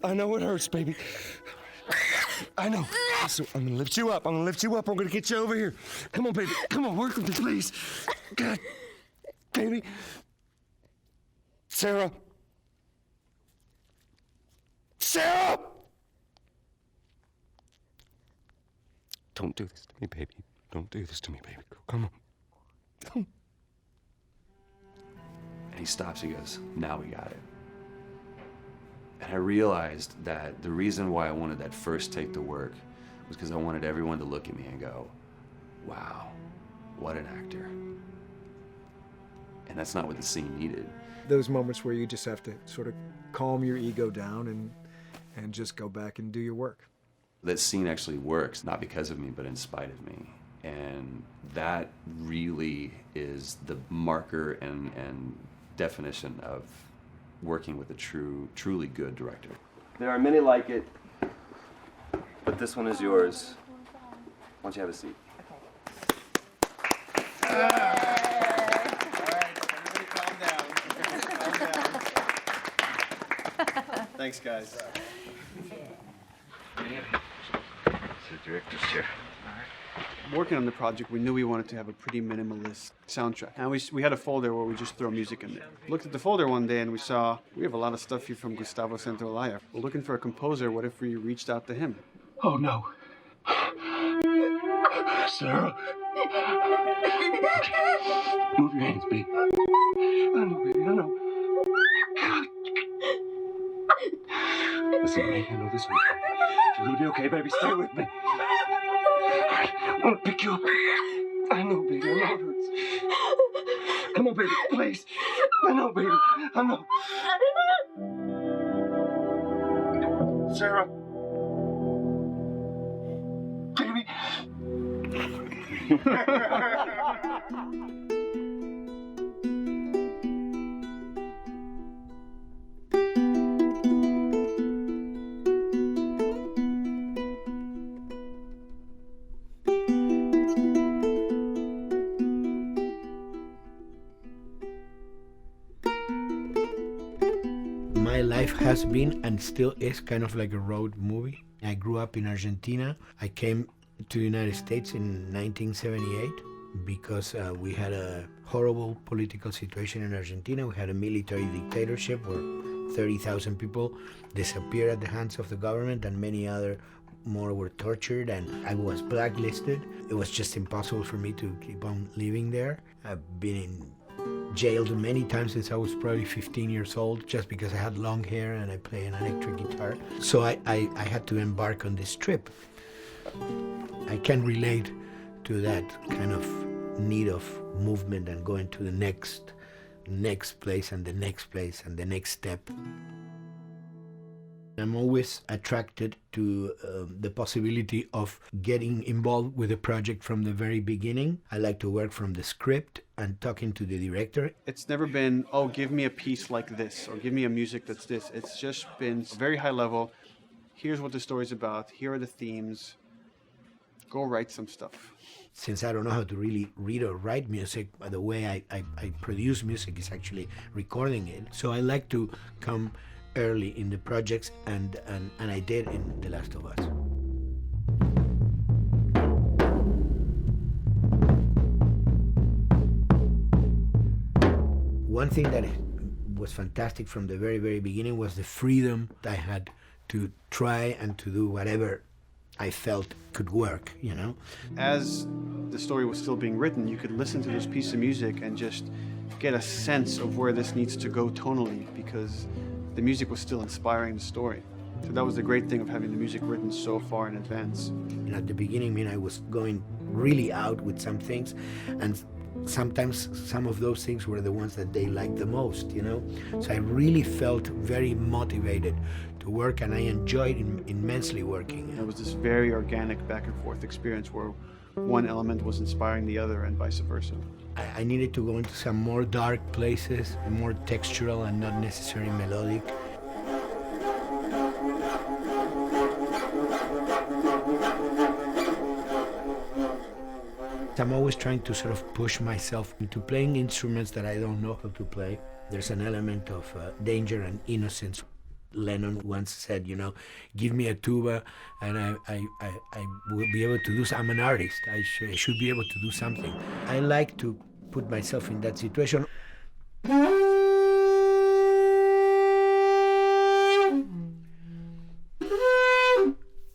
I know it hurts, baby. I know. So I'm gonna lift you up. I'm gonna lift you up. I'm gonna get you over here. Come on, baby. Come on, work with me, please. God, baby. Sarah. Sarah! Don't do this to me, baby. Don't do this to me, baby. Come on. And he stops, he goes, now we got it. And I realized that the reason why I wanted that first take to work was because I wanted everyone to look at me and go, wow, what an actor. And that's not what the scene needed. Those moments where you just have to sort of calm your ego down and just go back and do your work. That scene actually works, not because of me, but in spite of me. And that really is the marker and definition of working with a truly good director. There are many like it, but this one is yours. Why don't you have a seat? Thanks, guys. It's the director's chair. Working on the project, we knew we wanted to have a pretty minimalist soundtrack. And we had a folder where we just throw music in there. Looked at the folder one day and we saw, we have a lot of stuff here from Gustavo Santaolalla. We're looking for a composer. What if we reached out to him? Oh, no. Sarah. Move your hands, baby. I know, baby, I know. Listen to me, I know this one. You're gonna be okay, baby. Stay with me. I'm gonna pick you up. I know, baby. I know it hurts. Come on, baby. Please. I know, baby. I know. Sarah. Baby. My life has been and still is kind of like a road movie. I grew up in Argentina. I came to the United States in 1978 because we had a horrible political situation in Argentina. We had a military dictatorship where 30,000 people disappeared at the hands of the government and many other more were tortured, and I was blacklisted. It was just impossible for me to keep on living there. I've been in jailed many times since I was probably 15 years old just because I had long hair and I play an electric guitar. So I had to embark on this trip. I can relate to that kind of need of movement and going to the next place and the next place and the next step. I'm always attracted to the possibility of getting involved with a project from the very beginning. I like to work from the script and talking to the director. It's never been, oh, give me a piece like this or give me a music that's this. It's just been very high level. Here's what the story's about. Here are the themes. Go write some stuff. Since I don't know how to really read or write music, the way I produce music is actually recording it. So I like to come early in the projects, and I did in The Last of Us. one thing that was fantastic from the very, very beginning was the freedom I had to try and to do whatever I felt could work, you know? As the story was still being written, you could listen to this piece of music and just get a sense of where this needs to go tonally, because the music was still inspiring the story. So that was the great thing of having the music written so far in advance. And at the beginning, I mean, I was going really out with some things, and sometimes some of those things were the ones that they liked the most, you know? So I really felt very motivated to work, and I enjoyed immensely working. It was this very organic back and forth experience where one element was inspiring the other and vice versa. I needed to go into some more dark places, more textural and not necessarily melodic. I'm always trying to sort of push myself into playing instruments that I don't know how to play. There's an element of danger and innocence. Lennon once said, you know, give me a tuba and I will be able to do something. I'm an artist. I should be able to do something. I like to put myself in that situation.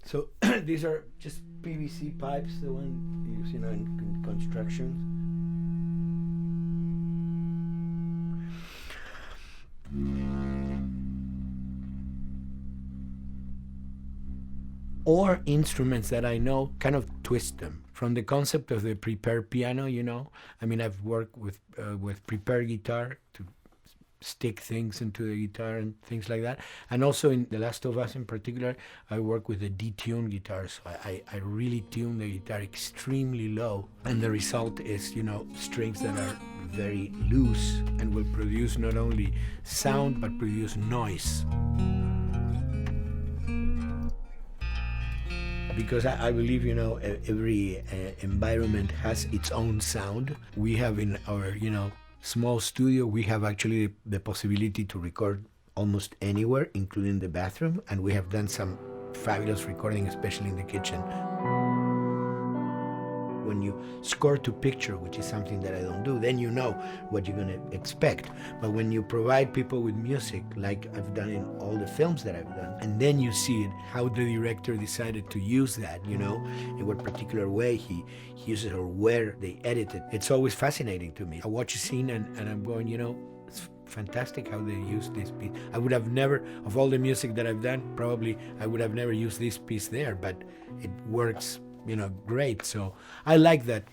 So these are just PVC pipes, the one you use, you know, in construction. Or instruments that I know, kind of twist them. From the concept of the prepared piano, you know, I mean, I've worked with prepared guitar to stick things into the guitar and things like that. And also in The Last of Us in particular, I work with a detuned guitar. So I really tune the guitar extremely low. And the result is, you know, strings that are very loose and will produce not only sound, but produce noise. Because I believe, you know, every environment has its own sound. We have in our, you know, small studio, we have actually the possibility to record almost anywhere, including the bathroom, and we have done some fabulous recording, especially in the kitchen. When you score to picture, which is something that I don't do, then you know what you're going to expect. But when you provide people with music, like I've done in all the films that I've done, and then you see it, how the director decided to use that, you know, in what particular way he uses it or where they edit it. It's always fascinating to me. I watch a scene and I'm going, you know, it's fantastic how they use this piece. I would have never, of all the music that I've done, probably I would have never used this piece there, but it works, you know, great. So I like that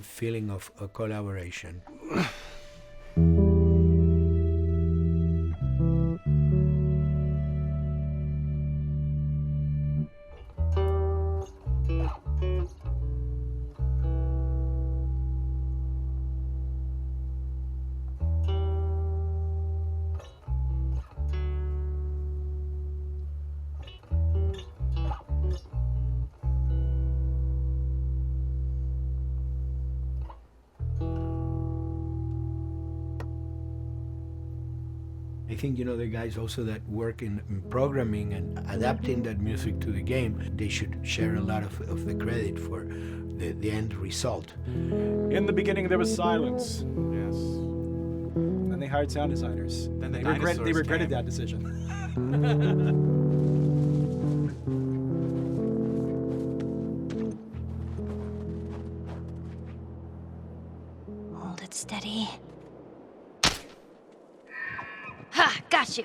feeling of collaboration. I think, you know, the guys also that work in programming and adapting that music to the game, they should share a lot of the credit for the end result. In the beginning, there was silence. Yes. Then they hired sound designers. Then they regretted that decision. Hold it steady. Ha! Got you!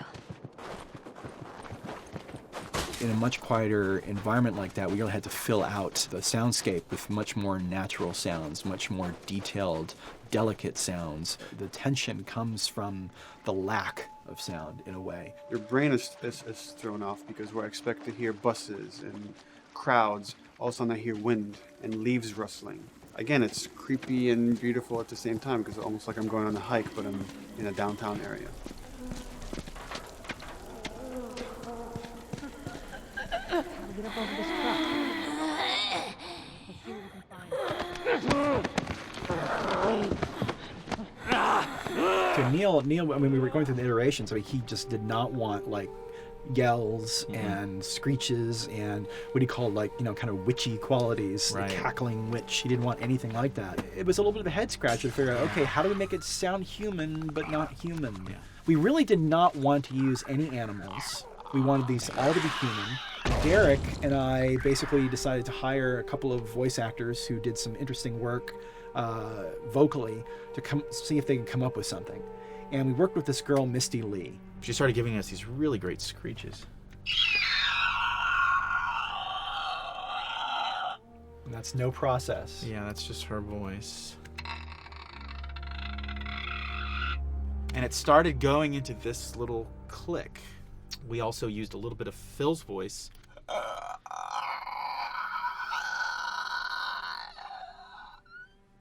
In a much quieter environment like that, we really had to fill out the soundscape with much more natural sounds, much more detailed, delicate sounds. The tension comes from the lack of sound, in a way. Your brain is thrown off because where I expect to hear buses and crowds, all of a sudden I hear wind and leaves rustling. Again, it's creepy and beautiful at the same time because it's almost like I'm going on a hike, but I'm in a downtown area. Get up over this truck. Let's see what we can find. To Neil, I mean, we were going through the iterations. I mean, he just did not want like yells and screeches and what he called kind of witchy qualities, the cackling witch. He didn't want anything like that. It was a little bit of a head scratcher to figure out, okay, how do we make it sound human but not human? Yeah. We really did not want to use any animals. We wanted these all to be human. Derek and I basically decided to hire a couple of voice actors who did some interesting work vocally to see if they could come up with something. And we worked with this girl, Misty Lee. She started giving us these really great screeches. And that's no process. Yeah, that's just her voice. And it started going into this little click. We also used a little bit of Phil's voice.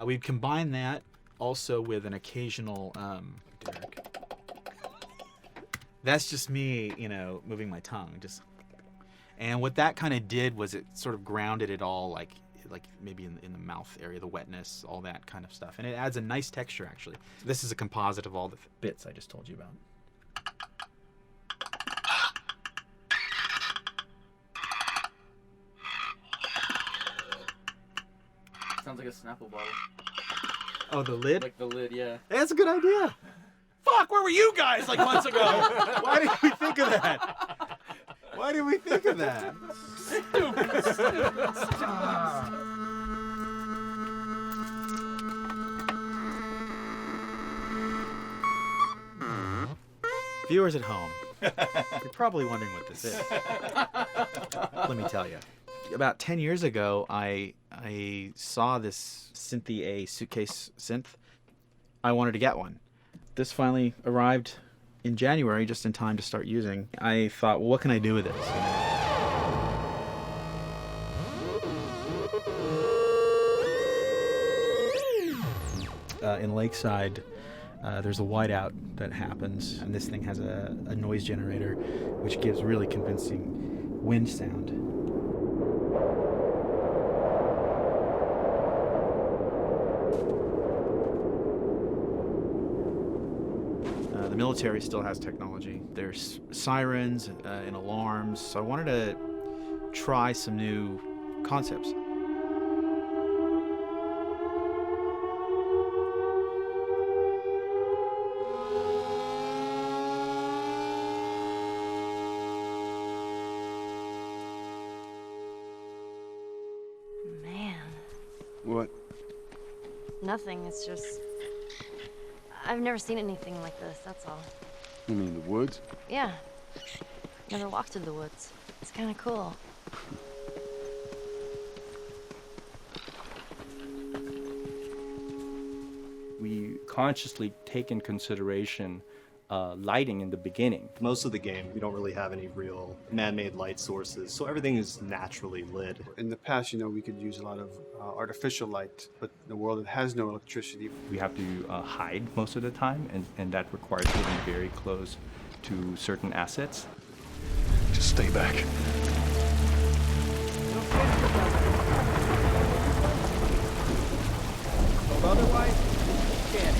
We'd combine that also with an occasional Derek. That's just me, moving my tongue. And what that kind of did was it sort of grounded it all, like maybe in the mouth area, the wetness, all that kind of stuff. And it adds a nice texture, actually. This is a composite of all the bits I just told you about. Sounds like a Snapple bottle. Oh, the lid? Like the lid, yeah. That's a good idea. Fuck, where were you guys months ago? Why didn't we think of that? Why did we think of that? Viewers at home, you're probably wondering what this is. Let me tell you. About 10 years ago, I saw this Synthy A suitcase synth. I wanted to get one. This finally arrived in January, just in time to start using. I thought, well, what can I do with this? In Lakeside, there's a whiteout that happens, and this thing has a noise generator, which gives really convincing wind sound. The military still has technology. There's sirens and alarms, so I wanted to try some new concepts. Man. What? Nothing, it's just... I've never seen anything like this, that's all. You mean the woods? Yeah. Never walked in the woods. It's kind of cool. We consciously take in consideration lighting in the beginning. Most of the game, we don't really have any real man-made light sources, so everything is naturally lit. In the past, we could use a lot of artificial light, but in a world that has no electricity, We have to hide most of the time, and that requires getting very close to certain assets. Just stay back. Otherwise, can't.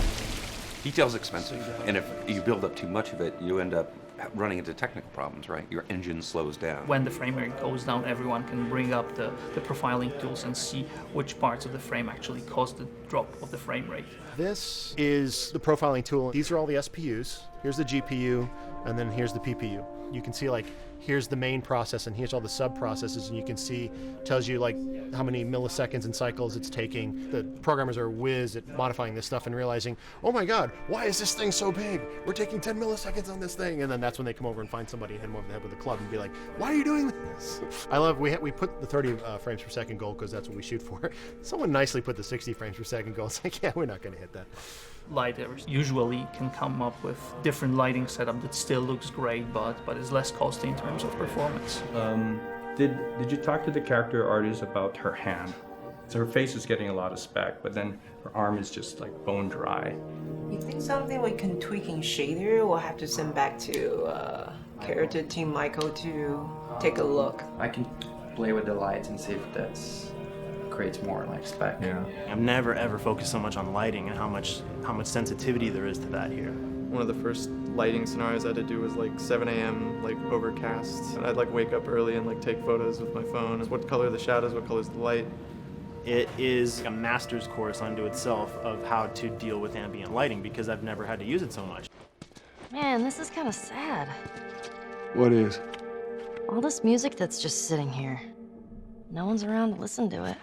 Detail's expensive, and if you build up too much of it, you end up running into technical problems, right? Your engine slows down. When the frame rate goes down, everyone can bring up the profiling tools and see which parts of the frame actually cause the drop of the frame rate. This is the profiling tool. These are all the SPUs. Here's the GPU, and then here's the PPU. You can see here's the main process and here's all the sub-processes, and you can see, tells you how many milliseconds and cycles it's taking. The programmers are whiz at modifying this stuff and realizing, oh my God, why is this thing so big? We're taking 10 milliseconds on this thing. And then that's when they come over and find somebody and hit them over the head with a club and be like, why are you doing this? I love, we put the 30 frames per second goal because that's what we shoot for. Someone nicely put the 60 frames per second goal. It's like, yeah, we're not gonna hit that. Lighters usually can come up with different lighting setup that still looks great, but is less costly in terms of performance. Did you talk to the character artist about her hand? So her face is getting a lot of spec, but then her arm is just like bone dry. You think something we can tweak in shader? We'll have to send back to character team Michael to take a look. I can play with the lights and see if that's creates more spec. Yeah. I've never ever focused so much on lighting and how much sensitivity there is to that here. One of the first lighting scenarios I had to do was like 7 a.m. like overcast. And I'd like wake up early and like take photos with my phone. What color are the shadows, what color is the light? It is a master's course unto itself of how to deal with ambient lighting because I've never had to use it so much. Man, this is kind of sad. What is? All this music that's just sitting here. No one's around to listen to it.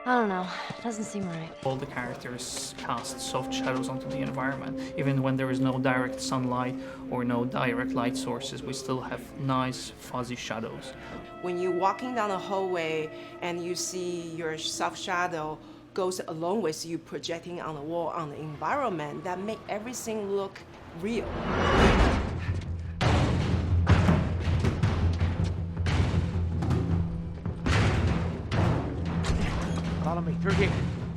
I don't know. It doesn't seem right. All the characters cast soft shadows onto the environment. Even when there is no direct sunlight or no direct light sources, we still have nice fuzzy shadows. When you're walking down the hallway and you see your soft shadow goes along with you projecting on the wall on the environment, that make everything look real. Follow me through here.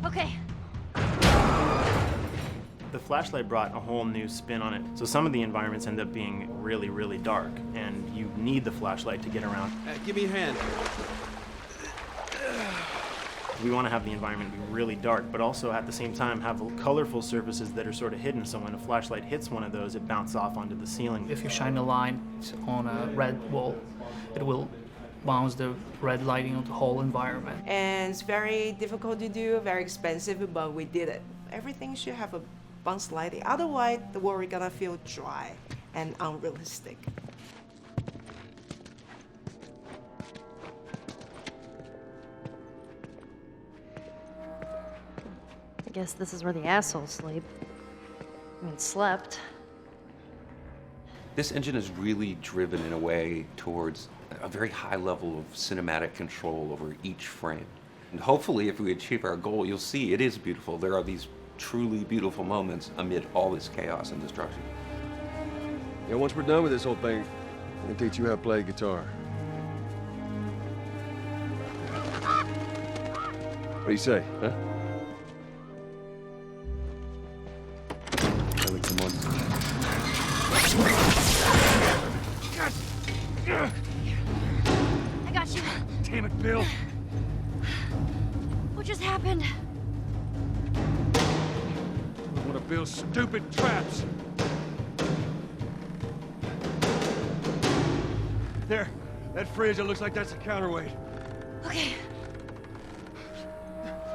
Okay. The flashlight brought a whole new spin on it. So some of the environments end up being really, really dark, and you need the flashlight to get around. Give me your hand. We want to have the environment be really dark, but also at the same time have colorful surfaces that are sort of hidden, so when a flashlight hits one of those, it bounces off onto the ceiling. If you shine a light on a red wall, it will bounce the red lighting on the whole environment. And it's very difficult to do, very expensive, but we did it. Everything should have a bounce lighting, otherwise the world is gonna feel dry and unrealistic. I guess this is where the assholes sleep. I mean, slept. This engine is really driven in a way towards a very high level of cinematic control over each frame. And hopefully, if we achieve our goal, you'll see it is beautiful. There are these truly beautiful moments amid all this chaos and destruction. Yeah, once we're done with this whole thing, I can teach you how to play guitar. What do you say, huh? Ellie, come on. I got you. Damn it, Bill. What just happened? One of Bill's stupid traps. There, that fridge, it looks like that's a counterweight. Okay.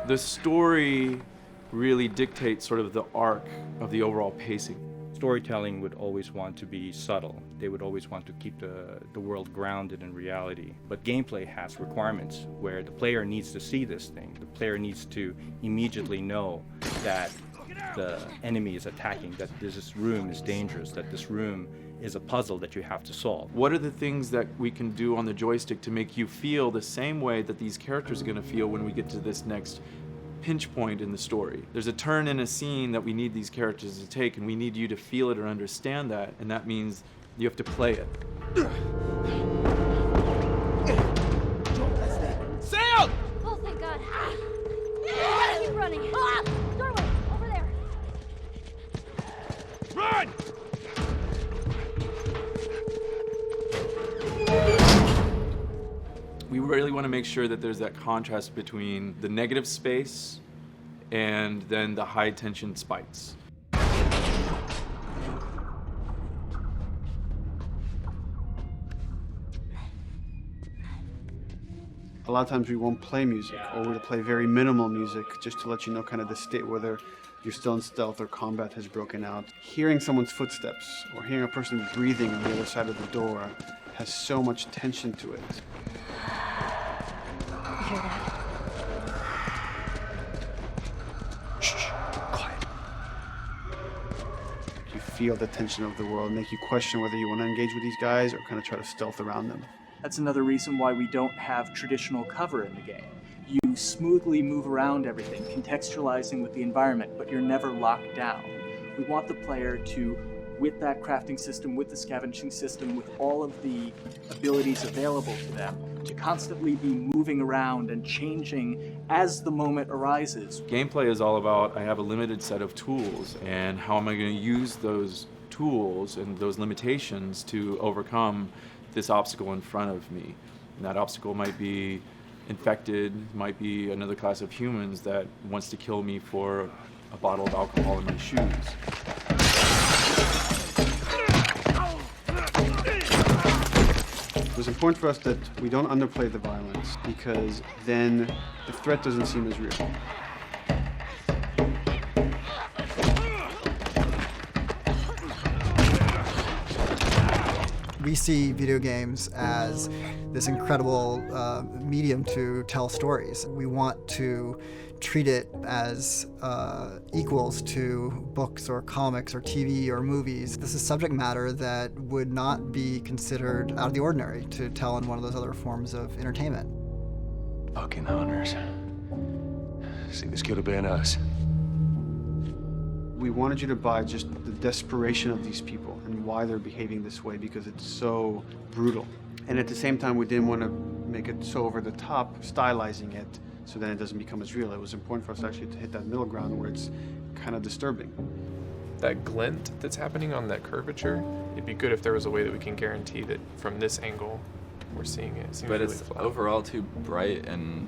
The story really dictates sort of the arc of the overall pacing. Storytelling would always want to be subtle. They would always want to keep the world grounded in reality. But gameplay has requirements where the player needs to see this thing. The player needs to immediately know that the enemy is attacking, that this room is dangerous, that this room is a puzzle that you have to solve. What are the things that we can do on the joystick to make you feel the same way that these characters are going to feel when we get to this next pinch point in the story? There's a turn in a scene that we need these characters to take, and we need you to feel it or understand that, and that means you have to play it. Sail! Oh, thank God. Keep running. Doorway, over there. Run! We really want to make sure that there's that contrast between the negative space and then the high tension spikes. A lot of times we won't play music, or we'll play very minimal music just to let you know kind of the state, whether you're still in stealth or combat has broken out. Hearing someone's footsteps or hearing a person breathing on the other side of the door has so much tension to it. You hear that? Shh, quiet. You feel the tension of the world, make you question whether you want to engage with these guys or kind of try to stealth around them. That's another reason why we don't have traditional cover in the game. You smoothly move around everything, contextualizing with the environment, but you're never locked down. We want the player to, with that crafting system, with the scavenging system, with all of the abilities available to them, to constantly be moving around and changing as the moment arises. Gameplay is all about, I have a limited set of tools, and how am I going to use those tools and those limitations to overcome this obstacle in front of me. And that obstacle might be infected, might be another class of humans that wants to kill me for a bottle of alcohol in my shoes. It was important for us that we don't underplay the violence, because then the threat doesn't seem as real. We see video games as this incredible medium to tell stories. We want to treat it as equals to books or comics or TV or movies. This is subject matter that would not be considered out of the ordinary to tell in one of those other forms of entertainment. Fucking hunters. See, this could have been us. We wanted you to buy just the desperation of these people and why they're behaving this way, because it's so brutal. And at the same time, we didn't want to make it so over the top, stylizing it, so then it doesn't become as real. It was important for us actually to hit that middle ground where it's kind of disturbing. That glint that's happening on that curvature, it'd be good if there was a way that we can guarantee that from this angle, we're seeing it. But really it's flat. Overall too bright and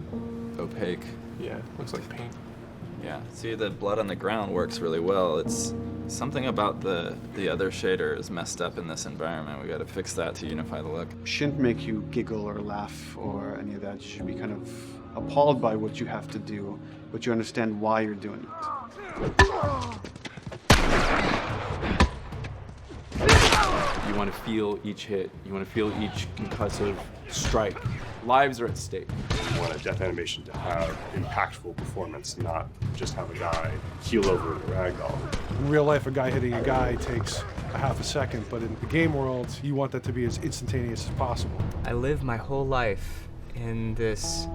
opaque. Yeah, looks like paint. Yeah, see, the blood on the ground works really well. It's something about the other shader is messed up in this environment. We got to fix that to unify the look. Shouldn't make you giggle or laugh or any of that. You should be kind of appalled by what you have to do, but you understand why you're doing it. You want to feel each hit. You want to feel each concussive strike. Lives are at stake. You want a death animation to have impactful performance, not just have a guy keel over in a ragdoll. In real life, a guy hitting a guy takes a half a second, but in the game world, you want that to be as instantaneous as possible. I lived my whole life in this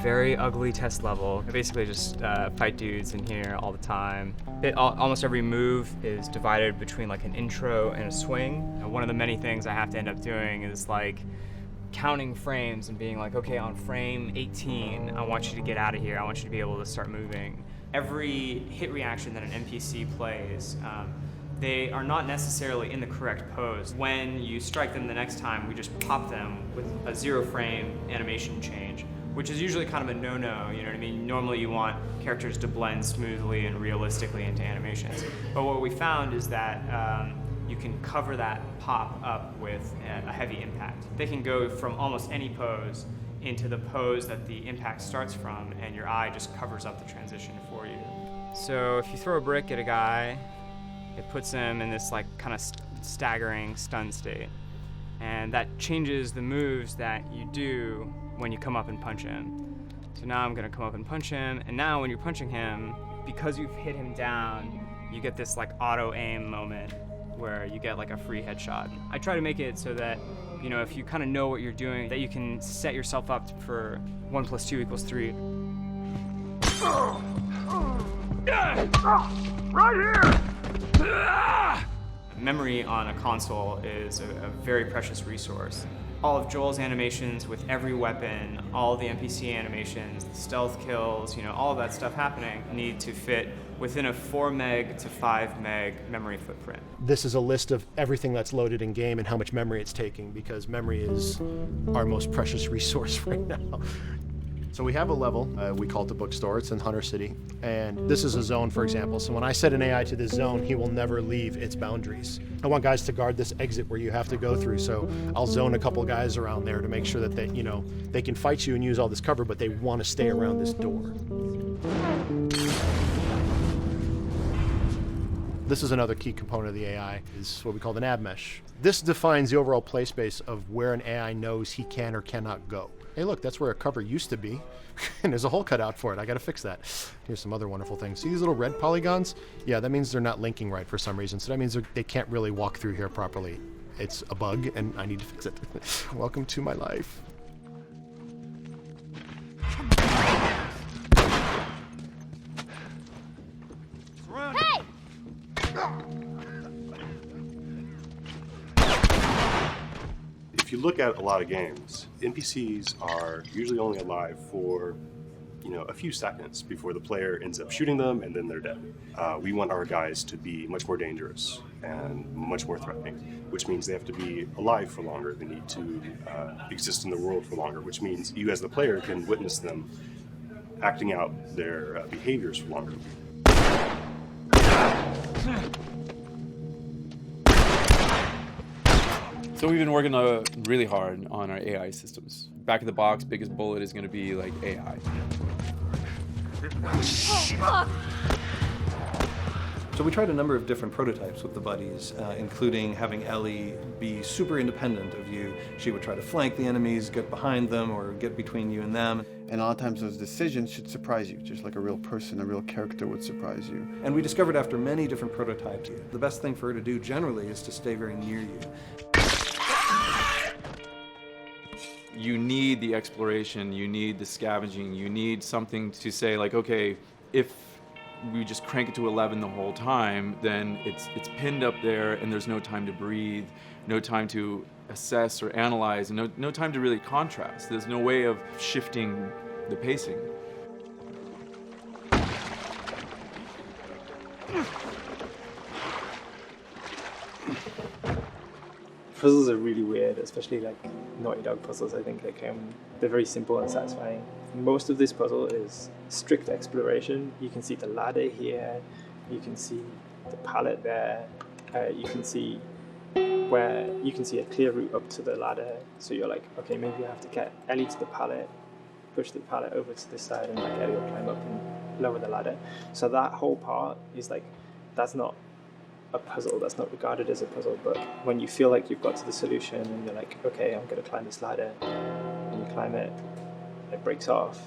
very ugly test level. I basically just fight dudes in here all the time. Almost every move is divided between like an intro and a swing. And one of the many things I have to end up doing is like counting frames and being like, okay, on frame 18, I want you to get out of here. I want you to be able to start moving. Every hit reaction that an NPC plays, they are not necessarily in the correct pose. When you strike them the next time, we just pop them with a 0 frame animation change, which is usually kind of a no-no, you know what I mean? Normally you want characters to blend smoothly and realistically into animations. But what we found is that you can cover that pop up with a heavy impact. They can go from almost any pose into the pose that the impact starts from, and your eye just covers up the transition for you. So if you throw a brick at a guy, it puts him in this like kind of staggering stun state. And that changes the moves that you do when you come up and punch him. So now I'm gonna come up and punch him, and now when you're punching him, because you've hit him down, you get this like auto aim moment where you get like a free headshot. I try to make it so that, you know, if you kind of know what you're doing, that you can set yourself up for 1 + 2 = 3. Right here! Memory on a console is a very precious resource. All of Joel's animations with every weapon, all the NPC animations, the stealth kills, you know, all of that stuff happening need to fit within a 4 meg to 5 meg memory footprint. This is a list of everything that's loaded in game and how much memory it's taking, because memory is our most precious resource right now. So we have a level, we call it the bookstore, it's in Hunter City, and this is a zone, for example. So when I set an AI to this zone, he will never leave its boundaries. I want guys to guard this exit where you have to go through, so I'll zone a couple guys around there to make sure that they, you know, they can fight you and use all this cover, but they want to stay around this door. This is another key component of the AI, is what we call the nav mesh. This defines the overall play space of where an AI knows he can or cannot go. Hey look, that's where a cover used to be, and there's a hole cut out for it. I gotta fix that. Here's some other wonderful things. See these little red polygons? Yeah, that means they're not linking right for some reason, so that means they can't really walk through here properly. It's a bug, and I need to fix it. Welcome to my life. Hey! If you look at a lot of games, NPCs are usually only alive for, a few seconds before the player ends up shooting them and then they're dead. We want our guys to be much more dangerous and much more threatening, which means they have to be alive for longer. They need to exist in the world for longer, which means you as the player can witness them acting out their behaviors for longer. So we've been working really hard on our AI systems. Back of the box, biggest bullet is going to be like AI. So we tried a number of different prototypes with the buddies, including having Ellie be super independent of you. She would try to flank the enemies, get behind them, or get between you and them. And a lot of times those decisions should surprise you, just like a real person, a real character would surprise you. And we discovered after many different prototypes, the best thing for her to do generally is to stay very near you. You need the exploration, you need the scavenging, you need something to say like, okay, if we just crank it to 11 the whole time, then it's pinned up there and there's no time to breathe, no time to assess or analyze, and no time to really contrast. There's no way of shifting the pacing. Puzzles are really weird, especially like Naughty Dog puzzles. I think they're very simple and satisfying. Most of this puzzle is strict exploration. You can see the ladder here, you can see the pallet there, you can see a clear route up to the ladder. So you're like, okay, maybe you have to get Ellie to the pallet, push the pallet over to this side, and like Ellie will climb up and lower the ladder. So that whole part is like, that's not a puzzle, that's not regarded as a puzzle, but when you feel like you've got to the solution and you're like, okay, I'm going to climb this ladder, and you climb it, it breaks off,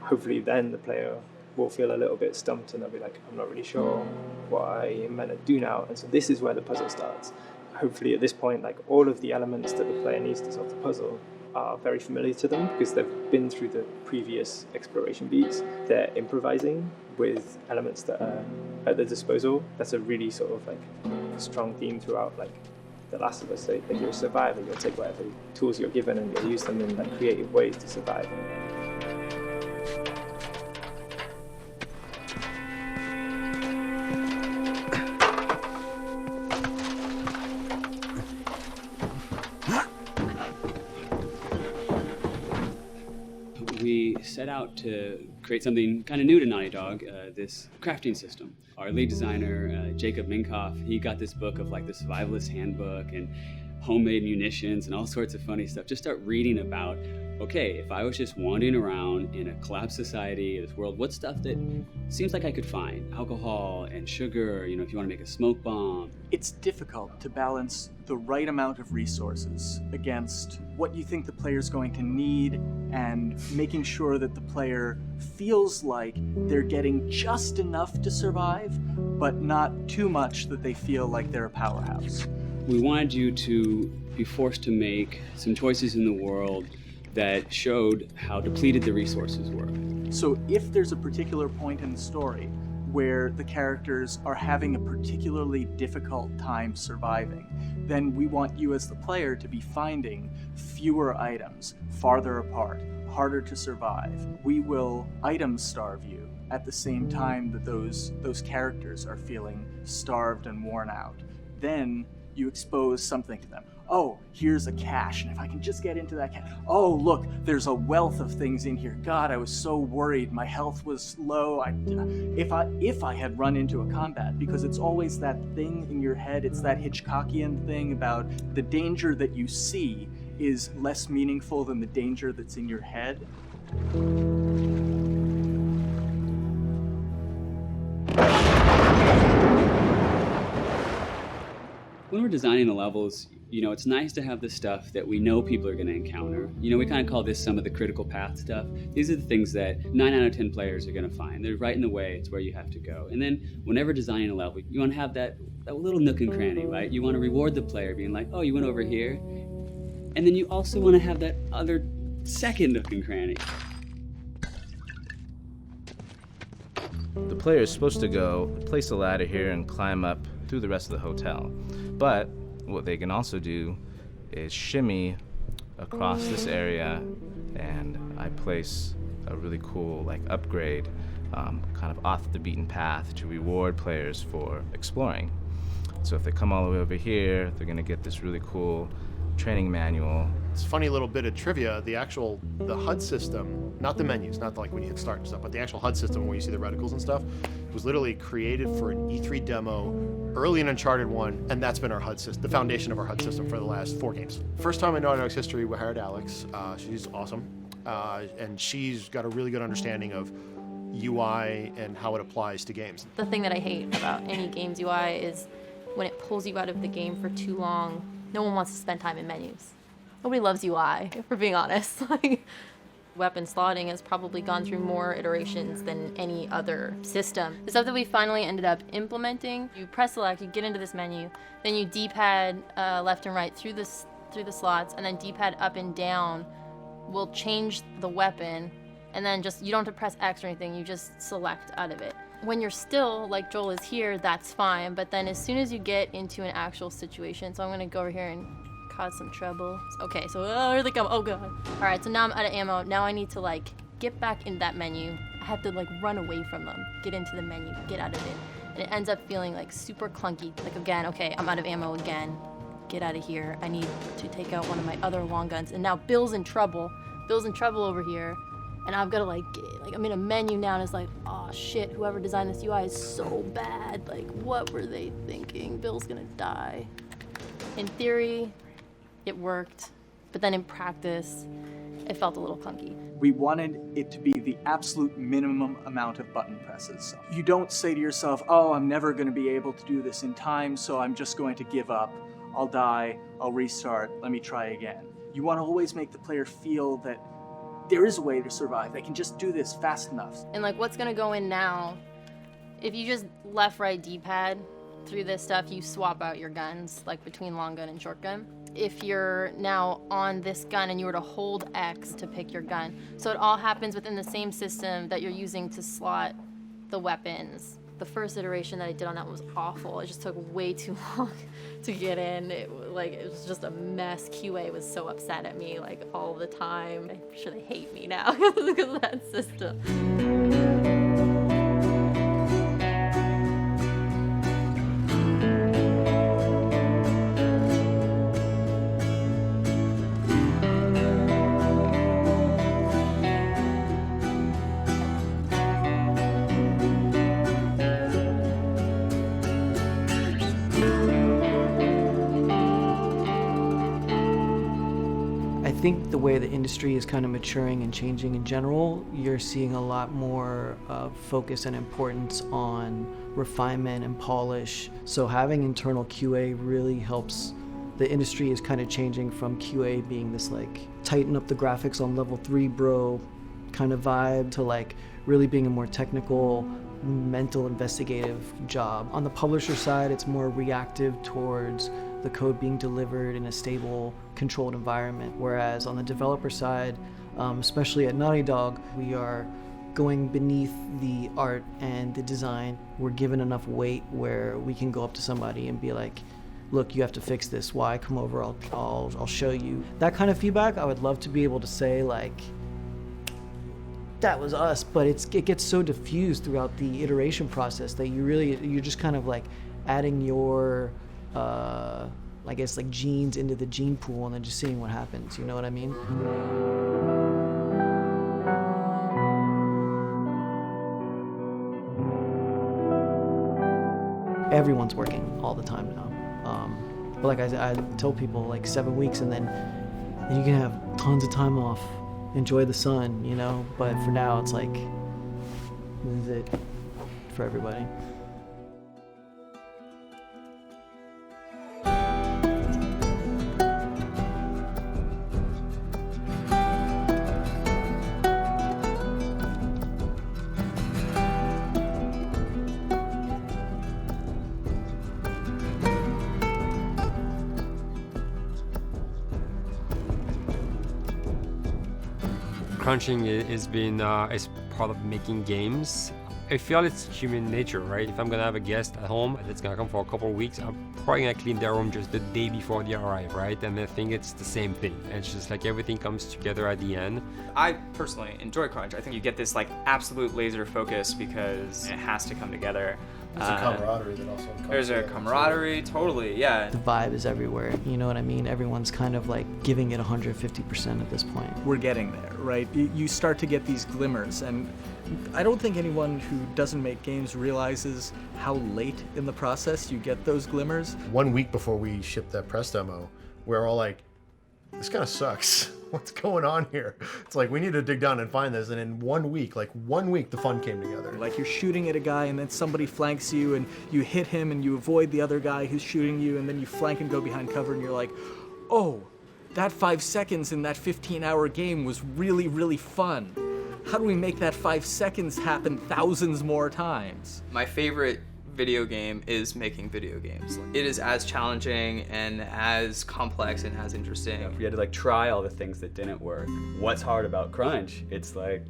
hopefully then the player will feel a little bit stumped and they'll be like, I'm not really sure what I am meant to do now. And so this is where the puzzle starts. Hopefully at this point, like all of the elements that the player needs to solve the puzzle are very familiar to them because they've been through the previous exploration beats. They're improvising with elements that are at their disposal. That's a really sort of like strong theme throughout like The Last of Us. So if you're a survivor, you'll take whatever tools you're given and you'll use them in like creative ways to survive. We set out to create something kind of new to Naughty Dog, this crafting system. Our lead designer, Jacob Minkoff, he got this book of like the survivalist handbook and homemade munitions and all sorts of funny stuff. Just start reading about, okay, if I was just wandering around in a collapsed society, this world, what stuff that seems like I could find? Alcohol and sugar, you know, if you want to make a smoke bomb. It's difficult to balance the right amount of resources against what you think the player's going to need and making sure that the player feels like they're getting just enough to survive, but not too much that they feel like they're a powerhouse. We wanted you to be forced to make some choices in the world that showed how depleted the resources were. So if there's a particular point in the story where the characters are having a particularly difficult time surviving, then we want you as the player to be finding fewer items, farther apart, harder to survive. We will item starve you at the same time that those characters are feeling starved and worn out. Then you expose something to them. Oh, here's a cache, and if I can just get into that cache. Oh, look, there's a wealth of things in here. God, I was so worried. My health was low. If I had run into a combat, because it's always that thing in your head, it's that Hitchcockian thing about the danger that you see is less meaningful than the danger that's in your head. When we're designing the levels, you know, it's nice to have the stuff that we know people are going to encounter. You know, we kind of call this some of the critical path stuff. These are the things that 9 out of 10 players are going to find. They're right in the way. It's where you have to go. And then whenever designing a level, you want to have that little nook and cranny, right? You want to reward the player being like, oh, you went over here. And then you also want to have that other second nook and cranny. The player is supposed to go place a ladder here and climb up through the rest of the hotel. But what they can also do is shimmy across this area, and I place a really cool like upgrade kind of off the beaten path to reward players for exploring. So if they come all the way over here, they're going to get this really cool training manual It's a funny little bit of trivia. The HUD system, not the menus, not like when you hit start and stuff, but the actual HUD system where you see the reticles and stuff, was literally created for an E3 demo early in Uncharted 1, and that's been our HUD system, the foundation of our HUD system for the last 4 games. First time in Naughty Dog's history, we hired Alex. She's awesome, and she's got a really good understanding of UI and how it applies to games. The thing that I hate about any game's UI is when it pulls you out of the game for too long. No one wants to spend time in menus. Nobody loves UI, if we're being honest. Like, weapon slotting has probably gone through more iterations than any other system. The stuff that we finally ended up implementing, you press select, you get into this menu, then you D-pad left and right through the slots, and then D-pad up and down will change the weapon, and then just, you don't have to press X or anything, you just select out of it. When you're still, like Joel is here, that's fine, but then as soon as you get into an actual situation, so I'm gonna go over here and cause some trouble. Okay, so here they come, oh god. All right, so now I'm out of ammo. Now I need to like get back in that menu. I have to like run away from them, get into the menu, get out of it. And it ends up feeling like super clunky. Like again, okay, I'm out of ammo again. Get out of here. I need to take out one of my other long guns. And now Bill's in trouble. Bill's in trouble over here. And I've got to like I'm in a menu now and it's like, oh shit, whoever designed this UI is so bad. Like, what were they thinking? Bill's gonna die. In theory, it worked, but then in practice, it felt a little clunky. We wanted it to be the absolute minimum amount of button presses. You don't say to yourself, oh, I'm never going to be able to do this in time, so I'm just going to give up. I'll die, I'll restart, let me try again. You want to always make the player feel that there is a way to survive. They can just do this fast enough. And like what's gonna go in now, if you just left, right, D-pad through this stuff, you swap out your guns, like between long gun and short gun. If you're now on this gun and you were to hold X to pick your gun. So it all happens within the same system that you're using to slot the weapons. The first iteration that I did on that was awful. It just took way too long to get in. It was just a mess. QA was so upset at me like all the time. I'm sure they hate me now because of that system. I think the way the industry is kind of maturing and changing in general, you're seeing a lot more focus and importance on refinement and polish. So having internal QA really helps. The industry is kind of changing from QA being this like tighten up the graphics on level 3 bro kind of vibe to like really being a more technical, mental, investigative job. On the publisher side, it's more reactive towards the code being delivered in a stable, controlled environment. Whereas on the developer side, especially at Naughty Dog, we are going beneath the art and the design. We're given enough weight where we can go up to somebody and be like, look, you have to fix this. Why? Come over, I'll show you. That kind of feedback, I would love to be able to say like, that was us, but it gets so diffused throughout the iteration process that you're just kind of like adding your I guess like genes into the gene pool and then just seeing what happens, you know what I mean? Everyone's working all the time now. But like I tell people, like 7 weeks and then you can have tons of time off, enjoy the sun, you know? But for now, it's like, this is it for everybody. Crunching has been as part of making games. I feel it's human nature, right? If I'm gonna have a guest at home that's gonna come for a couple of weeks, I'm probably gonna clean their room just the day before they arrive, right? And I think it's the same thing. It's just like everything comes together at the end. I personally enjoy crunch. I think you get this like absolute laser focus because it has to come together. There's a camaraderie that also comes There's a together. camaraderie, totally, yeah. The vibe is everywhere, you know what I mean? Everyone's kind of like giving it 150% at this point. We're getting there, right? You start to get these glimmers, and I don't think anyone who doesn't make games realizes how late in the process you get those glimmers. 1 week before we shipped that press demo, we're all like, this kind of sucks. What's going on here? It's like, we need to dig down and find this. And in 1 week, like 1 week, the fun came together. Like you're shooting at a guy and then somebody flanks you and you hit him and you avoid the other guy who's shooting you and then you flank and go behind cover and you're like, oh, that 5 seconds in that 15-hour game was really, really fun. How do we make that 5 seconds happen thousands more times? My favorite video game is making video games. It is as challenging and as complex and as interesting. If we had to like try all the things that didn't work, what's hard about Crunch? It's like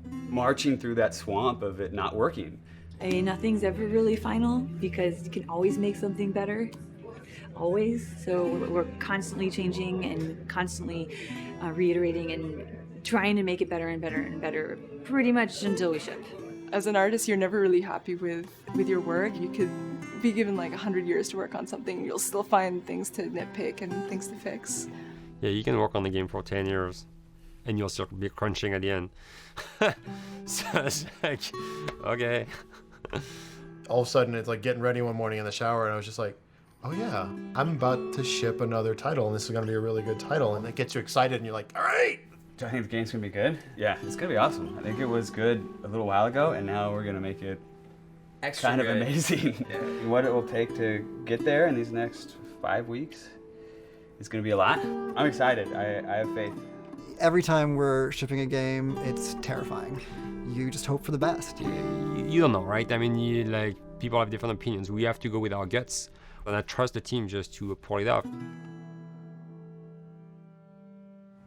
marching through that swamp of it not working. I mean, nothing's ever really final because you can always make something better, always. So we're constantly changing and constantly reiterating and trying to make it better and better and better, pretty much until we ship. As an artist, you're never really happy with your work. You could be given like 100 years to work on something, you'll still find things to nitpick and things to fix. Yeah, you can work on the game for 10 years and you'll still be crunching at the end. So it's like, okay. All of a sudden, it's like getting ready one morning in the shower, and I was just like, oh yeah, I'm about to ship another title, and this is going to be a really good title, and it gets you excited, and you're like, all right. Do I think the game's gonna be good? Yeah, it's gonna be awesome. I think it was good a little while ago, and now we're gonna make it Extra kind of good. amazing. Yeah. What it will take to get there in these next 5 weeks is gonna be a lot. I'm excited. I have faith. Every time we're shipping a game, it's terrifying. You just hope for the best. You don't know, right? I mean, like people have different opinions. We have to go with our guts, and I trust the team just to pull it off.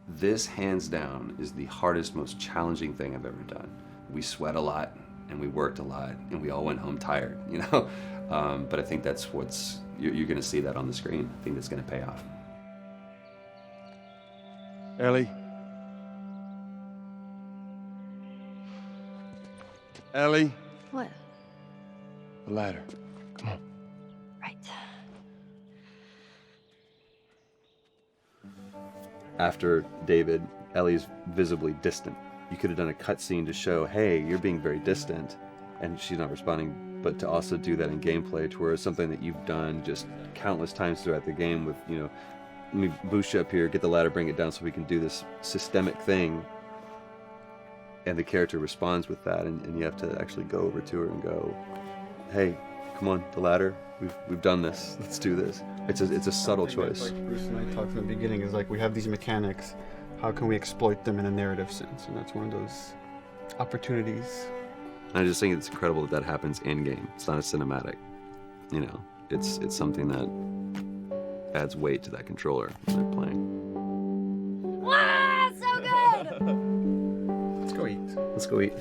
This, hands down, is the hardest, most challenging thing I've ever done. We sweat a lot, and we worked a lot, and we all went home tired, you know? But I think that's what's, you're gonna see that on the screen. I think that's gonna pay off. Ellie? Ellie? What? The ladder. Come on. Right. After David, Ellie's visibly distant. You could have done a cutscene to show, hey, you're being very distant, and she's not responding, but to also do that in gameplay to where it's something that you've done just countless times throughout the game with, you know, let me boost you up here, get the ladder, bring it down so we can do this systemic thing, and the character responds with that, and you have to actually go over to her and go, hey, come on, the ladder, we've done this, let's do this. It's a subtle choice. Like Bruce and I talked in the beginning, is like we have these mechanics, how can we exploit them in a narrative sense? And that's one of those opportunities. I just think it's incredible that that happens in-game. It's not a cinematic, you know, it's something that adds weight to that controller when they're playing. Wow, so good! Let's go eat. Let's go eat.